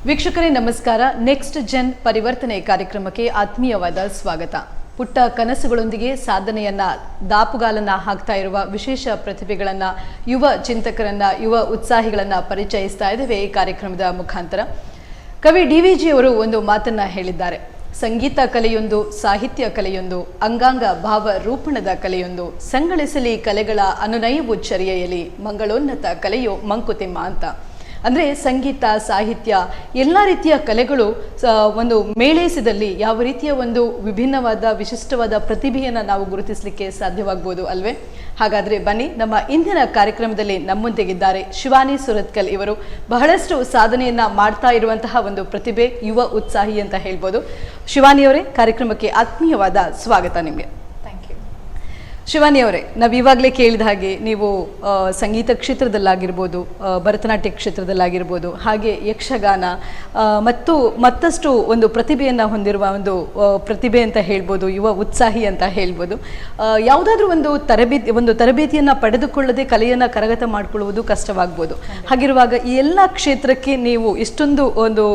ವೀಕ್ಷಕರೇ ನಮಸ್ಕಾರ. Next Zen ಪರಿವರ್ತನೆ ಕಾರ್ಯಕ್ರಮಕ್ಕೆ ಆತ್ಮೀಯವಾದ ಸ್ವಾಗತ. ಪುಟ್ಟ ಕನಸುಗಳೊಂದಿಗೆ ಸಾಧನೆಯನ್ನ ದಾಪುಗಾಲನ್ನ ಹಾಕ್ತಾ ಇರುವ ವಿಶೇಷ ಪ್ರತಿಭೆಗಳನ್ನ, ಯುವ ಚಿಂತಕರನ್ನ, ಯುವ ಉತ್ಸಾಹಿಗಳನ್ನ ಪರಿಚಯಿಸ್ತಾ ಇದ್ದೇವೆ ಈ ಕಾರ್ಯಕ್ರಮದ ಮುಖಾಂತರ. ಕವಿ DVG ಅವರು ಒಂದು ಮಾತನ್ನ ಹೇಳಿದ್ದಾರೆ. ಸಂಗೀತ ಕಲೆಯೊಂದು, ಸಾಹಿತ್ಯ ಕಲೆಯೊಂದು, ಅಂಗಾಂಗ ಭಾವ ರೂಪಣದ ಕಲೆಯೊಂದು, ಸಂಗಳಿಸಲಿ ಕಲೆಗಳ ಅನುನಯವು ಚರ್ಯೆಯಲಿ, ಮಂಗಳೋನ್ನತ ಕಲೆಯೋ ಮಂಕುತಿಮ್ಮ ಅಂತ. ಅಂದರೆ ಸಂಗೀತ, ಸಾಹಿತ್ಯ ಎಲ್ಲ ರೀತಿಯ ಕಲೆಗಳು ಒಂದು ಮೇಳೈಸಿದಲ್ಲಿ ಯಾವ ರೀತಿಯ ಒಂದು ವಿಭಿನ್ನವಾದ ವಿಶಿಷ್ಟವಾದ ಪ್ರತಿಭೆಯನ್ನು ನಾವು ಗುರುತಿಸಲಿಕ್ಕೆ ಸಾಧ್ಯವಾಗ್ಬೋದು ಅಲ್ವೇ? ಹಾಗಾದರೆ ಬನ್ನಿ, ನಮ್ಮ ಇಂದಿನ ಕಾರ್ಯಕ್ರಮದಲ್ಲಿ ನಮ್ಮೊಂದಿಗಿದ್ದಾರೆ ಶಿವಾನಿ ಸುರತ್ಕಲ್. ಇವರು ಬಹಳಷ್ಟು ಸಾಧನೆಯನ್ನ ಮಾಡ್ತಾ ಇರುವಂತಹ ಒಂದು ಪ್ರತಿಭೆ, ಯುವ ಉತ್ಸಾಹಿ ಅಂತ ಹೇಳ್ಬೋದು. ಶಿವಾನಿಯವರೇ, ಕಾರ್ಯಕ್ರಮಕ್ಕೆ ಆತ್ಮೀಯವಾದ ಸ್ವಾಗತ ನಿಮಗೆ. ಶಿವಾನಿ ಅವರೇ, ನಾವು ಇವಾಗಲೇ ಕೇಳಿದ ಹಾಗೆ ನೀವು ಸಂಗೀತ ಕ್ಷೇತ್ರದಲ್ಲಾಗಿರ್ಬೋದು, ಭರತನಾಟ್ಯ ಕ್ಷೇತ್ರದಲ್ಲಾಗಿರ್ಬೋದು, ಹಾಗೆ ಯಕ್ಷಗಾನ ಮತ್ತಷ್ಟು ಒಂದು ಪ್ರತಿಭೆಯನ್ನು ಹೊಂದಿರುವ ಪ್ರತಿಭೆ ಅಂತ ಹೇಳ್ಬೋದು, ಯುವ ಉತ್ಸಾಹಿ ಅಂತ ಹೇಳ್ಬೋದು. ಯಾವುದಾದ್ರೂ ಒಂದು ತರಬೇತಿಯನ್ನು ಪಡೆದುಕೊಳ್ಳದೆ ಕಲೆಯನ್ನು ಕರಗತ ಮಾಡಿಕೊಳ್ಳುವುದು ಕಷ್ಟವಾಗ್ಬೋದು. ಹಾಗಿರುವಾಗ ಈ ಎಲ್ಲ ಕ್ಷೇತ್ರಕ್ಕೆ ನೀವು ಇಷ್ಟೊಂದು ಒಂದು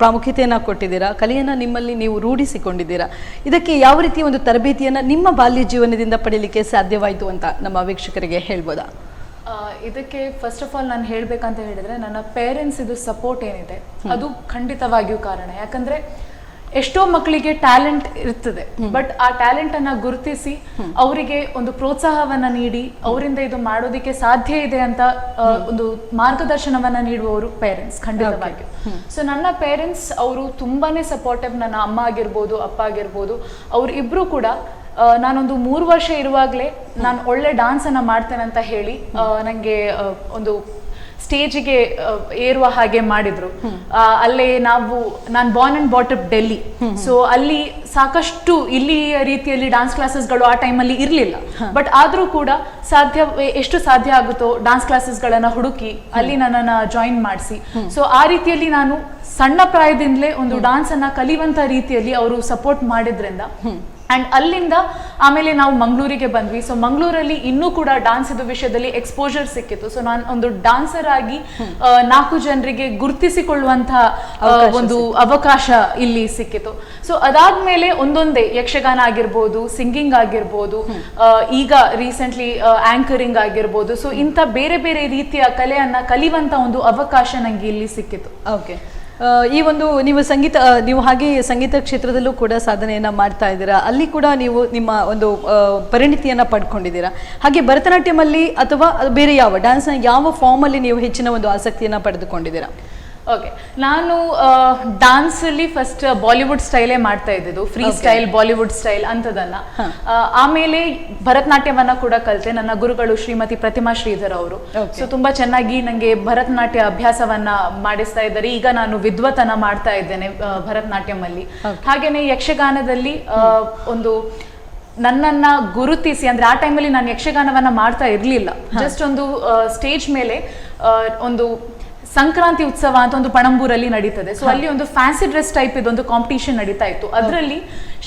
ಪ್ರಾಮುಖ್ಯತೆಯನ್ನು ಕೊಟ್ಟಿದ್ದೀರಾ, ಕಲೆಯನ್ನು ನಿಮ್ಮಲ್ಲಿ ನೀವು ರೂಢಿಸಿಕೊಂಡಿದ್ದೀರಾ. ಇದಕ್ಕೆ ಯಾವ ರೀತಿಯ ಒಂದು ತರಬೇತಿಯನ್ನು ನಿಮ್ಮ ಬಾಲ್ಯ ಜೀವನದಿಂದ ಪಡೆಯಲಿಕ್ಕೆ ಸಾಧ್ಯವಾಯಿತು ಅಂತ ನಮ್ಮ ವೀಕ್ಷಕರಿಗೆ ಹೇಳ್ಬೋದಾ? ಇದಕ್ಕೆ ಫಸ್ಟ್ ಆಫ್ ಆಲ್ ನಾನು ಹೇಳಬೇಕಂತ ಹೇಳಿದ್ರೆ, ನನ್ನ ಪೇರೆಂಟ್ಸ್ ಇದು ಸಪೋರ್ಟ್ ಏನಿದೆ ಅದು ಖಂಡಿತವಾಗಿಯೂ ಕಾರಣ. ಯಾಕಂದ್ರೆ ಎಷ್ಟೋ ಮಕ್ಕಳಿಗೆ ಟ್ಯಾಲೆಂಟ್ ಇರ್ತದೆ, ಬಟ್ ಆ ಟ್ಯಾಲೆಂಟ್ ಅನ್ನ ಗುರುತಿಸಿ ಅವರಿಗೆ ಒಂದು ಪ್ರೋತ್ಸಾಹವನ್ನ ನೀಡಿ ಅವರಿಂದ ಇದು ಮಾಡೋದಿಕ್ಕೆ ಸಾಧ್ಯ ಇದೆ ಅಂತ ಒಂದು ಮಾರ್ಗದರ್ಶನವನ್ನ ನೀಡುವವರು ಪೇರೆಂಟ್ಸ್ ಖಂಡಿತವಾಗಿಯೂ. ಸೊ ನನ್ನ ಪೇರೆಂಟ್ಸ್ ಅವರು ತುಂಬಾನೇ ಸಪೋರ್ಟಿವ್. ನನ್ನ ಅಮ್ಮ ಆಗಿರ್ಬೋದು, ಅಪ್ಪ ಆಗಿರ್ಬೋದು, ಅವ್ರು ಇಬ್ರು ಕೂಡ ನಾನೊಂದು 3 ವರ್ಷ ಇರುವಾಗಲೇ ನಾನು ಒಳ್ಳೆ ಡಾನ್ಸ್ ಅನ್ನ ಮಾಡ್ತೇನೆ ಅಂತ ಹೇಳಿ ನನಗೆ ಒಂದು ಸ್ಟೇಜಿಗೆ ಏರುವ ಹಾಗೆ ಮಾಡಿದ್ರು. ಅಲ್ಲೇ ನಾನು born and brought up Delhi. So ಅಲ್ಲಿ ಸಾಕಷ್ಟು ಇಲ್ಲಿ ರೀತಿಯಲ್ಲಿ ಡಾನ್ಸ್ ಕ್ಲಾಸಸ್ಗಳು ಆ ಟೈಮಲ್ಲಿ ಇರಲಿಲ್ಲ. ಬಟ್ ಆದ್ರೂ ಕೂಡ ಎಷ್ಟು ಸಾಧ್ಯ ಆಗುತ್ತೋ ಡಾನ್ಸ್ ಕ್ಲಾಸಸ್ಗಳನ್ನ ಹುಡುಕಿ ಅಲ್ಲಿ ನನ್ನನ್ನು ಜಾಯಿನ್ ಮಾಡಿಸಿ, ಸೊ ಆ ರೀತಿಯಲ್ಲಿ ನಾನು ಸಣ್ಣ ಪ್ರಾಯದಿಂದಲೇ ಒಂದು ಡಾನ್ಸ್ ಅನ್ನ ಕಲಿಯುವಂತ ರೀತಿಯಲ್ಲಿ ಅವರು ಸಪೋರ್ಟ್ ಮಾಡಿದ್ರಿಂದ ಅಂಡ್ ಅಲ್ಲಿಂದ ಆಮೇಲೆ ನಾವು ಮಂಗಳೂರಿಗೆ ಬಂದ್ವಿ. ಸೊ ಮಂಗಳೂರಲ್ಲಿ ಇನ್ನೂ ಕೂಡ ಡಾನ್ಸ್ ವಿಷಯದಲ್ಲಿ ಎಕ್ಸ್ಪೋಜರ್ ಸಿಕ್ಕಿತ್ತು. ಸೊ ನಾನು ಒಂದು ಡಾನ್ಸರ್ ಆಗಿ 4 ಜನರಿಗೆ ಗುರುತಿಸಿಕೊಳ್ಳುವಂತಹ ಒಂದು ಅವಕಾಶ ಇಲ್ಲಿ ಸಿಕ್ಕಿತು. ಸೊ ಅದಾದ್ಮೇಲೆ ಒಂದೊಂದೇ ಯಕ್ಷಗಾನ ಆಗಿರ್ಬೋದು, ಸಿಂಗಿಂಗ್ ಆಗಿರ್ಬೋದು, ಈಗ ರೀಸೆಂಟ್ಲಿ ಆಂಕರಿಂಗ್ ಆಗಿರ್ಬೋದು, ಸೊ ಇಂಥ ಬೇರೆ ಬೇರೆ ರೀತಿಯ ಕಲೆಯನ್ನ ಕಲಿಯುವಂತ ಒಂದು ಅವಕಾಶ ನಂಗೆ ಇಲ್ಲಿ ಸಿಕ್ಕಿತು. ಓಕೆ, ಈ ಒಂದು ನೀವು ಹಾಗೆ ಸಂಗೀತ ಕ್ಷೇತ್ರದಲ್ಲೂ ಕೂಡ ಸಾಧನೆಯನ್ನ ಮಾಡ್ತಾ ಇದ್ದೀರಾ. ಅಲ್ಲಿ ಕೂಡ ನೀವು ನಿಮ್ಮ ಒಂದು ಪರಿಣಿತಿಯನ್ನ ಪಡ್ಕೊಂಡಿದ್ದೀರಾ. ಹಾಗೆ ಭರತನಾಟ್ಯಮಲ್ಲಿ ಅಥವಾ ಬೇರೆ ಯಾವ ಡ್ಯಾನ್ಸ್ನ ಯಾವ ಫಾರ್ಮಲ್ಲಿ ನೀವು ಹೆಚ್ಚಿನ ಒಂದು ಆಸಕ್ತಿಯನ್ನ ಪಡೆದುಕೊಂಡಿದ್ದೀರಾ? ಓಕೆ, ನಾನು ಡಾನ್ಸ್ ಅಲ್ಲಿ ಫಸ್ಟ್ ಬಾಲಿವುಡ್ ಸ್ಟೈಲೇ ಮಾಡ್ತಾ ಇದ್ದಿದ್ದು, ಫ್ರೀ ಸ್ಟೈಲ್, ಬಾಲಿವುಡ್ ಸ್ಟೈಲ್ ಅಂತದನ್ನ. ಆಮೇಲೆ ಭರತನಾಟ್ಯವನ್ನ ಕೂಡ ಕಲಿತೆ. ನನ್ನ ಗುರುಗಳು ಶ್ರೀಮತಿ ಪ್ರತಿಮಾ ಶ್ರೀಧರ್ ಅವರು. ಸೊ ತುಂಬಾ ಚೆನ್ನಾಗಿ ನಂಗೆ ಭರತನಾಟ್ಯ ಅಭ್ಯಾಸವನ್ನ ಮಾಡಿಸ್ತಾ ಇದ್ದಾರೆ. ಈಗ ನಾನು ವಿದ್ವತನ ಮಾಡ್ತಾ ಇದ್ದೇನೆ ಭರತನಾಟ್ಯಂ ಅಲ್ಲಿ. ಹಾಗೇನೆ ಯಕ್ಷಗಾನದಲ್ಲಿ ಒಂದು ನನ್ನನ್ನ ಗುರುತಿಸಿ, ಅಂದ್ರೆ ಆ ಟೈಮಲ್ಲಿ ನಾನು ಯಕ್ಷಗಾನವನ್ನ ಮಾಡ್ತಾ ಇರ್ಲಿಲ್ಲ. ಜಸ್ಟ್ ಒಂದು ಸ್ಟೇಜ್ ಮೇಲೆ ಒಂದು ಸಂಕ್ರಾಂತಿ ಉತ್ಸವ ಅಂತ ಒಂದು ಪಣಂಬೂರಲ್ಲಿ ನಡೀತದೆ. ಸೊ ಅಲ್ಲಿ ಒಂದು ಫ್ಯಾನ್ಸಿ ಡ್ರೆಸ್ ಟೈಪ್ ಇದೊಂದು ಕಾಂಪಿಟಿಷನ್ ನಡೀತಾ ಇತ್ತು. ಅದರಲ್ಲಿ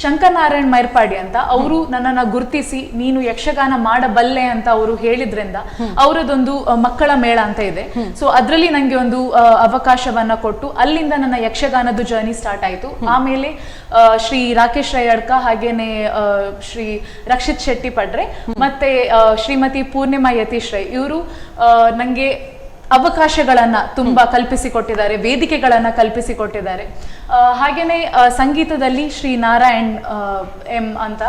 ಶಂಕರ್ ನಾರಾಯಣ್ ಮೈರ್ಪಾಡಿ ಅಂತ ಅವರು ನನ್ನನ್ನು ಗುರುತಿಸಿ ನೀನು ಯಕ್ಷಗಾನ ಮಾಡಬಲ್ಲೆ ಅಂತ ಅವರು ಹೇಳಿದ್ರಿಂದ ಅವರದೊಂದು ಮಕ್ಕಳ ಮೇಳ ಅಂತ ಇದೆ. ಸೊ ಅದರಲ್ಲಿ ನಂಗೆ ಒಂದು ಅವಕಾಶವನ್ನ ಕೊಟ್ಟು ಅಲ್ಲಿಂದ ನನ್ನ ಯಕ್ಷಗಾನದ ಜರ್ನಿ ಸ್ಟಾರ್ಟ್ ಆಯಿತು. ಆಮೇಲೆ ಶ್ರೀ ರಾಕೇಶ್ ರೈಯಡ್ಕ, ಹಾಗೇನೆ ಶ್ರೀ ರಕ್ಷಿತ್ ಶೆಟ್ಟಿ ಪಡ್ರೆ ಮತ್ತೆ ಶ್ರೀಮತಿ ಪೂರ್ಣಿಮಾ ಯತೀಶ್ ರೈ, ಇವರು ನಂಗೆ ಅವಕಾಶಗಳನ್ನ ತುಂಬಾ ಕಲ್ಪಿಸಿಕೊಟ್ಟಿದ್ದಾರೆ, ವೇದಿಕೆಗಳನ್ನ ಕಲ್ಪಿಸಿಕೊಟ್ಟಿದ್ದಾರೆ. ಹಾಗೇನೆ ಸಂಗೀತದಲ್ಲಿ ಶ್ರೀ ನಾರಾಯಣ್ ಎಂ ಅಂತ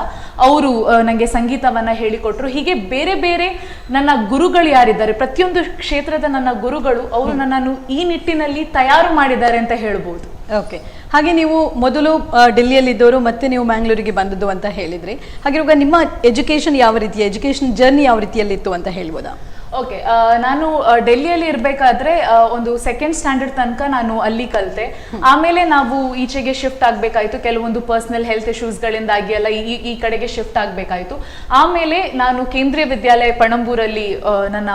ಅವರು ನನಗೆ ಸಂಗೀತವನ್ನ ಹೇಳಿಕೊಟ್ರು. ಹೀಗೆ ಬೇರೆ ಬೇರೆ ನನ್ನ ಗುರುಗಳು ಯಾರಿದ್ದಾರೆ, ಪ್ರತಿಯೊಂದು ಕ್ಷೇತ್ರದ ನನ್ನ ಗುರುಗಳು ಅವರು ನನ್ನನ್ನು ಈ ನಿಟ್ಟಿನಲ್ಲಿ ತಯಾರು ಮಾಡಿದ್ದಾರೆ ಅಂತ ಹೇಳ್ಬೋದು. ಓಕೆ, ಹಾಗೆ ನೀವು ಮೊದಲು ಡೆಲ್ಲಿಯಲ್ಲಿದ್ದವರು ಮತ್ತೆ ನೀವು ಮ್ಯಾಂಗ್ಳೂರಿಗೆ ಬಂದದ್ದು ಅಂತ ಹೇಳಿದ್ರಿ. ಹಾಗಿರುವಾಗ ನಿಮ್ಮ ಎಜುಕೇಶನ್ ಜರ್ನಿ ಯಾವ ರೀತಿಯಲ್ಲಿತ್ತು ಅಂತ ಹೇಳ್ಬೋದಾ? ಓಕೆ, ನಾನು ಡೆಲ್ಲಿಯಲ್ಲಿ ಇರಬೇಕಾದ್ರೆ ಒಂದು 2nd ಸ್ಟ್ಯಾಂಡರ್ಡ್ ತನಕ ನಾನು ಅಲ್ಲಿ ಕಲಿತೆ. ಆಮೇಲೆ ನಾವು ಈಚೆಗೆ ಶಿಫ್ಟ್ ಆಗಬೇಕಾಯಿತು. ಕೆಲವೊಂದು ಪರ್ಸನಲ್ ಹೆಲ್ತ್ ಇಶ್ಯೂಸ್ಗಳಿಂದಾಗಿ ಎಲ್ಲ ಈ ಕಡೆಗೆ ಶಿಫ್ಟ್ ಆಗಬೇಕಾಯಿತು. ಆಮೇಲೆ ನಾನು ಕೇಂದ್ರೀಯ ವಿದ್ಯಾಲಯ ಪಣಂಬೂರಲ್ಲಿ ನನ್ನ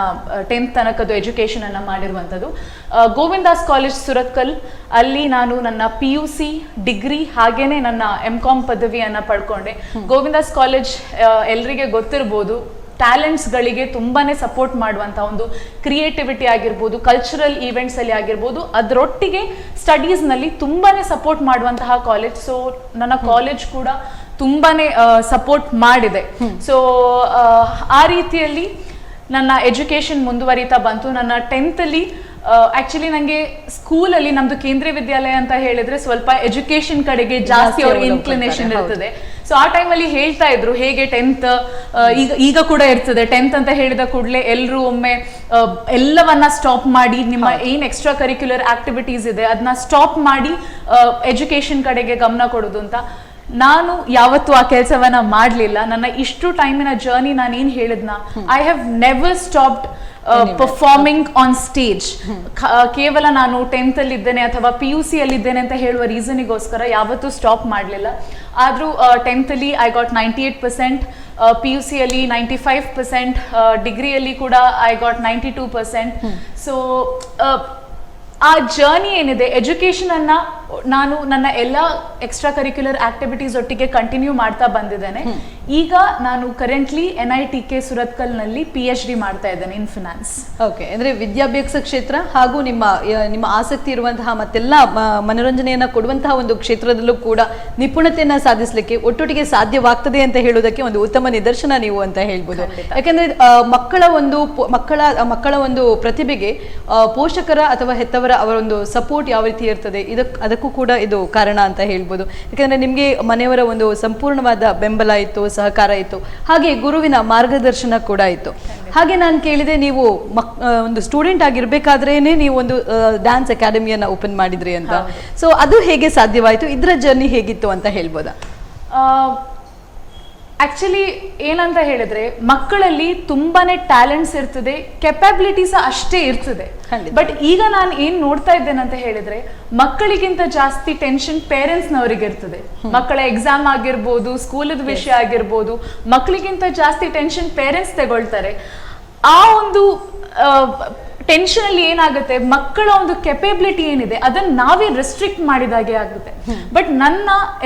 10th ತನಕದ ಎಜುಕೇಶನ್ ಅನ್ನ ಮಾಡಿರುವಂಥದ್ದು. ಗೋವಿಂದಾಸ್ ಕಾಲೇಜ್ ಸುರತ್ಕಲ್ ಅಲ್ಲಿ ನಾನು ನನ್ನ PUC ಡಿಗ್ರಿ ಹಾಗೇನೆ ನನ್ನ MCom ಪದವಿಯನ್ನ ಪಡ್ಕೊಂಡೆ. ಗೋವಿಂದಾಸ್ ಕಾಲೇಜ್ ಎಲ್ರಿಗೆ ಗೊತ್ತಿರ್ಬೋದು, ಟ್ಯಾಲೆಂಟ್ಸ್ಗಳಿಗೆ ತುಂಬಾನೇ ಸಪೋರ್ಟ್ ಮಾಡುವಂತಹ ಒಂದು ಕ್ರಿಯೇಟಿವಿಟಿ ಆಗಿರ್ಬೋದು, ಕಲ್ಚರಲ್ ಈವೆಂಟ್ಸ್ ಅಲ್ಲಿ ಆಗಿರ್ಬೋದು, ಅದರೊಟ್ಟಿಗೆ ಸ್ಟಡೀಸ್ ನಲ್ಲಿ ತುಂಬಾನೇ ಸಪೋರ್ಟ್ ಮಾಡುವಂತಹ ಕಾಲೇಜ್. ಸೊ ನನ್ನ ಕಾಲೇಜ್ ಕೂಡ ತುಂಬಾನೇ ಸಪೋರ್ಟ್ ಮಾಡಿದೆ. ಸೊ ಆ ರೀತಿಯಲ್ಲಿ ನನ್ನ ಎಜುಕೇಶನ್ ಮುಂದುವರಿತಾ ಬಂತು. ನನ್ನ 10th ಅಲ್ಲಿ ಆಕ್ಚುಲಿ ನನಗೆ ಸ್ಕೂಲಲ್ಲಿ ನಮ್ದು ಕೇಂದ್ರೀಯ ವಿದ್ಯಾಲಯ ಅಂತ ಹೇಳಿದ್ರೆ ಸ್ವಲ್ಪ ಎಜುಕೇಶನ್ ಕಡೆಗೆ ಜಾಸ್ತಿ ಅವ್ರಿಗೆ ಇನ್ಕ್ಲಿನೇಷನ್ ಇರ್ತದೆ. ಸೊ ಆ ಟೈಮಲ್ಲಿ ಹೇಳ್ತಾ ಇದ್ರು ಹೇಗೆ 10th ಈಗ ಕೂಡ ಇರ್ತದೆ, 10th ಅಂತ ಹೇಳಿದ ಕೂಡಲೇ ಎಲ್ಲರೂ ಒಮ್ಮೆ ಎಲ್ಲವನ್ನ ಸ್ಟಾಪ್ ಮಾಡಿ ನಿಮ್ಮ ಏನ್ ಎಕ್ಸ್ಟ್ರಾ ಕರಿಕ್ಯುಲರ್ ಆಕ್ಟಿವಿಟೀಸ್ ಇದೆ ಅದನ್ನ ಸ್ಟಾಪ್ ಮಾಡಿ ಎಜುಕೇಶನ್ ಕಡೆಗೆ ಗಮನ ಕೊಡೋದು ಅಂತ. ನಾನು ಯಾವತ್ತೂ ಆ ಕೆಲಸವನ್ನ ಮಾಡಲಿಲ್ಲ. ನನ್ನ ಇಷ್ಟು ಟೈಮಿನ ಜರ್ನಿ ನಾನು ಏನ್ ಹೇಳಿದ್ನ, I have never stopped performing on stage. ಕೇವಲ ನಾನು 10th ಅಲ್ಲಿ ಇದ್ದೇನೆ ಅಥವಾ PUC ಅಲ್ಲಿ ಇದ್ದೇನೆ ಅಂತ ಹೇಳುವ ರೀಸನಿಗೋಸ್ಕರ ಯಾವತ್ತೂ ಸ್ಟಾಪ್ ಮಾಡಲಿಲ್ಲ. ಆದ್ರೂ 10th ಅಲ್ಲಿ ಐ ಗಾಟ್ 98%, PUC ಅಲ್ಲಿ 95%, ಡಿಗ್ರಿಯಲ್ಲಿ ಕೂಡ ಐ ಗಾಟ್ 92%. ಸೊ ಆ ಜರ್ನಿ ಏನಿದೆ, ಎಜುಕೇಶನ್ ಅನ್ನ ನಾನು ನನ್ನ ಎಲ್ಲ ಎಕ್ಸ್ಟ್ರಾ ಕರಿಕ್ಯುಲರ್ ಆಕ್ಟಿವಿಟೀಸ್ ಒಟ್ಟಿಗೆ ಕಂಟಿನ್ಯೂ ಮಾಡ್ತಾ ಬಂದಿದ್ದೇನೆ. ಈಗ ನಾನು ಕರೆಂಟ್ಲಿ NITK ಸುರತ್ಕಲ್ ನಲ್ಲಿ PhD ಮಾಡ್ತಾ ಇದ್ದೇನೆ ಇನ್ ಫಿನಾನ್ಸ್. ಓಕೆ, ಅಂದ್ರೆ ವಿದ್ಯಾಭ್ಯಾಸ ಕ್ಷೇತ್ರ ಹಾಗೂ ನಿಮ್ಮ ಆಸಕ್ತಿ ಇರುವಂತಹ ಮತ್ತೆಲ್ಲ ಮನೋರಂಜನೆಯನ್ನ ಕೊಡುವಂತಹ ಒಂದು ಕ್ಷೇತ್ರದಲ್ಲೂ ಕೂಡ ನಿಪುಣತೆಯನ್ನ ಸಾಧಿಸಲಿಕ್ಕೆ ಒಟ್ಟೊಟ್ಟಿಗೆ ಸಾಧ್ಯವಾಗ್ತದೆ ಅಂತ ಹೇಳುವುದಕ್ಕೆ ಒಂದು ಉತ್ತಮ ನಿದರ್ಶನ ನೀವು ಅಂತ ಹೇಳ್ಬೋದು. ಯಾಕಂದ್ರೆ ಮಕ್ಕಳ ಒಂದು ಪ್ರತಿಭೆಗೆ ಪೋಷಕರ ಅಥವಾ ಹೆತ್ತವರ ಅವರ ಒಂದು ಸಪೋರ್ಟ್ ಯಾವ ರೀತಿ ಇರ್ತದೆ ಅದಕ್ಕೂ ಕೂಡ ಇದು ಕಾರಣ ಅಂತ ಹೇಳ್ಬೋದು. ಯಾಕಂದ್ರೆ ನಿಮ್ಗೆ ಮನೆಯವರ ಒಂದು ಸಂಪೂರ್ಣವಾದ ಬೆಂಬಲ ಇತ್ತು, ಸಹಕಾರ ಇತ್ತು, ಹಾಗೆ ಗುರುವಿನ ಮಾರ್ಗದರ್ಶನ ಕೂಡ ಇತ್ತು. ಹಾಗೆ ನಾನು ಕೇಳಿದೆ, ನೀವು ಒಂದು ಸ್ಟೂಡೆಂಟ್ ಆಗಿರ್ಬೇಕಾದ್ರೇನೆ ನೀವು ಒಂದು ಡ್ಯಾನ್ಸ್ ಅಕಾಡೆಮಿಯನ್ನ ಓಪನ್ ಮಾಡಿದ್ರಿ ಅಂತ. ಸೊ ಅದು ಹೇಗೆ ಸಾಧ್ಯವಾಯಿತು, ಇದ್ರ ಜರ್ನಿ ಹೇಗಿತ್ತು ಅಂತ ಹೇಳ್ಬೋದಾ? ಆಕ್ಚುಲಿ ಏನಂತ ಹೇಳಿದ್ರೆ, ಮಕ್ಕಳಲ್ಲಿ ತುಂಬಾನೇ ಟ್ಯಾಲೆಂಟ್ಸ್ ಇರ್ತದೆ, ಕೆಪಾಬಿಲಿಟೀಸ್ ಅಷ್ಟೇ ಇರ್ತದೆ. ಬಟ್ ಈಗ ನಾನು ಏನ್ ನೋಡ್ತಾ ಇದ್ದೇನೆ ಅಂತ ಹೇಳಿದ್ರೆ, ಮಕ್ಕಳಿಗಿಂತ ಜಾಸ್ತಿ ಟೆನ್ಷನ್ ಪೇರೆಂಟ್ಸ್ ನವರಿಗೆ ಇರ್ತದೆ. ಮಕ್ಕಳ ಎಕ್ಸಾಮ್ ಆಗಿರ್ಬೋದು, ಸ್ಕೂಲದ ವಿಷಯ ಆಗಿರ್ಬೋದು, ಮಕ್ಕಳಿಗಿಂತ ಜಾಸ್ತಿ ಟೆನ್ಷನ್ ಪೇರೆಂಟ್ಸ್ ತಗೊಳ್ತಾರೆ. ಆ ಒಂದು ಟೆನ್ಷನ್ ಅಲ್ಲಿ ಏನಾಗುತ್ತೆ, ಮಕ್ಕಳ ಒಂದು ಕೆಪಬಿಲಿಟಿ ಏನಿದೆ ಅದನ್ನ ನಾವೇ ರೆಸ್ಟ್ರಿಕ್ಟ್ ಮಾಡಿದಾಗೆ ಆಗುತ್ತೆ. ಬಟ್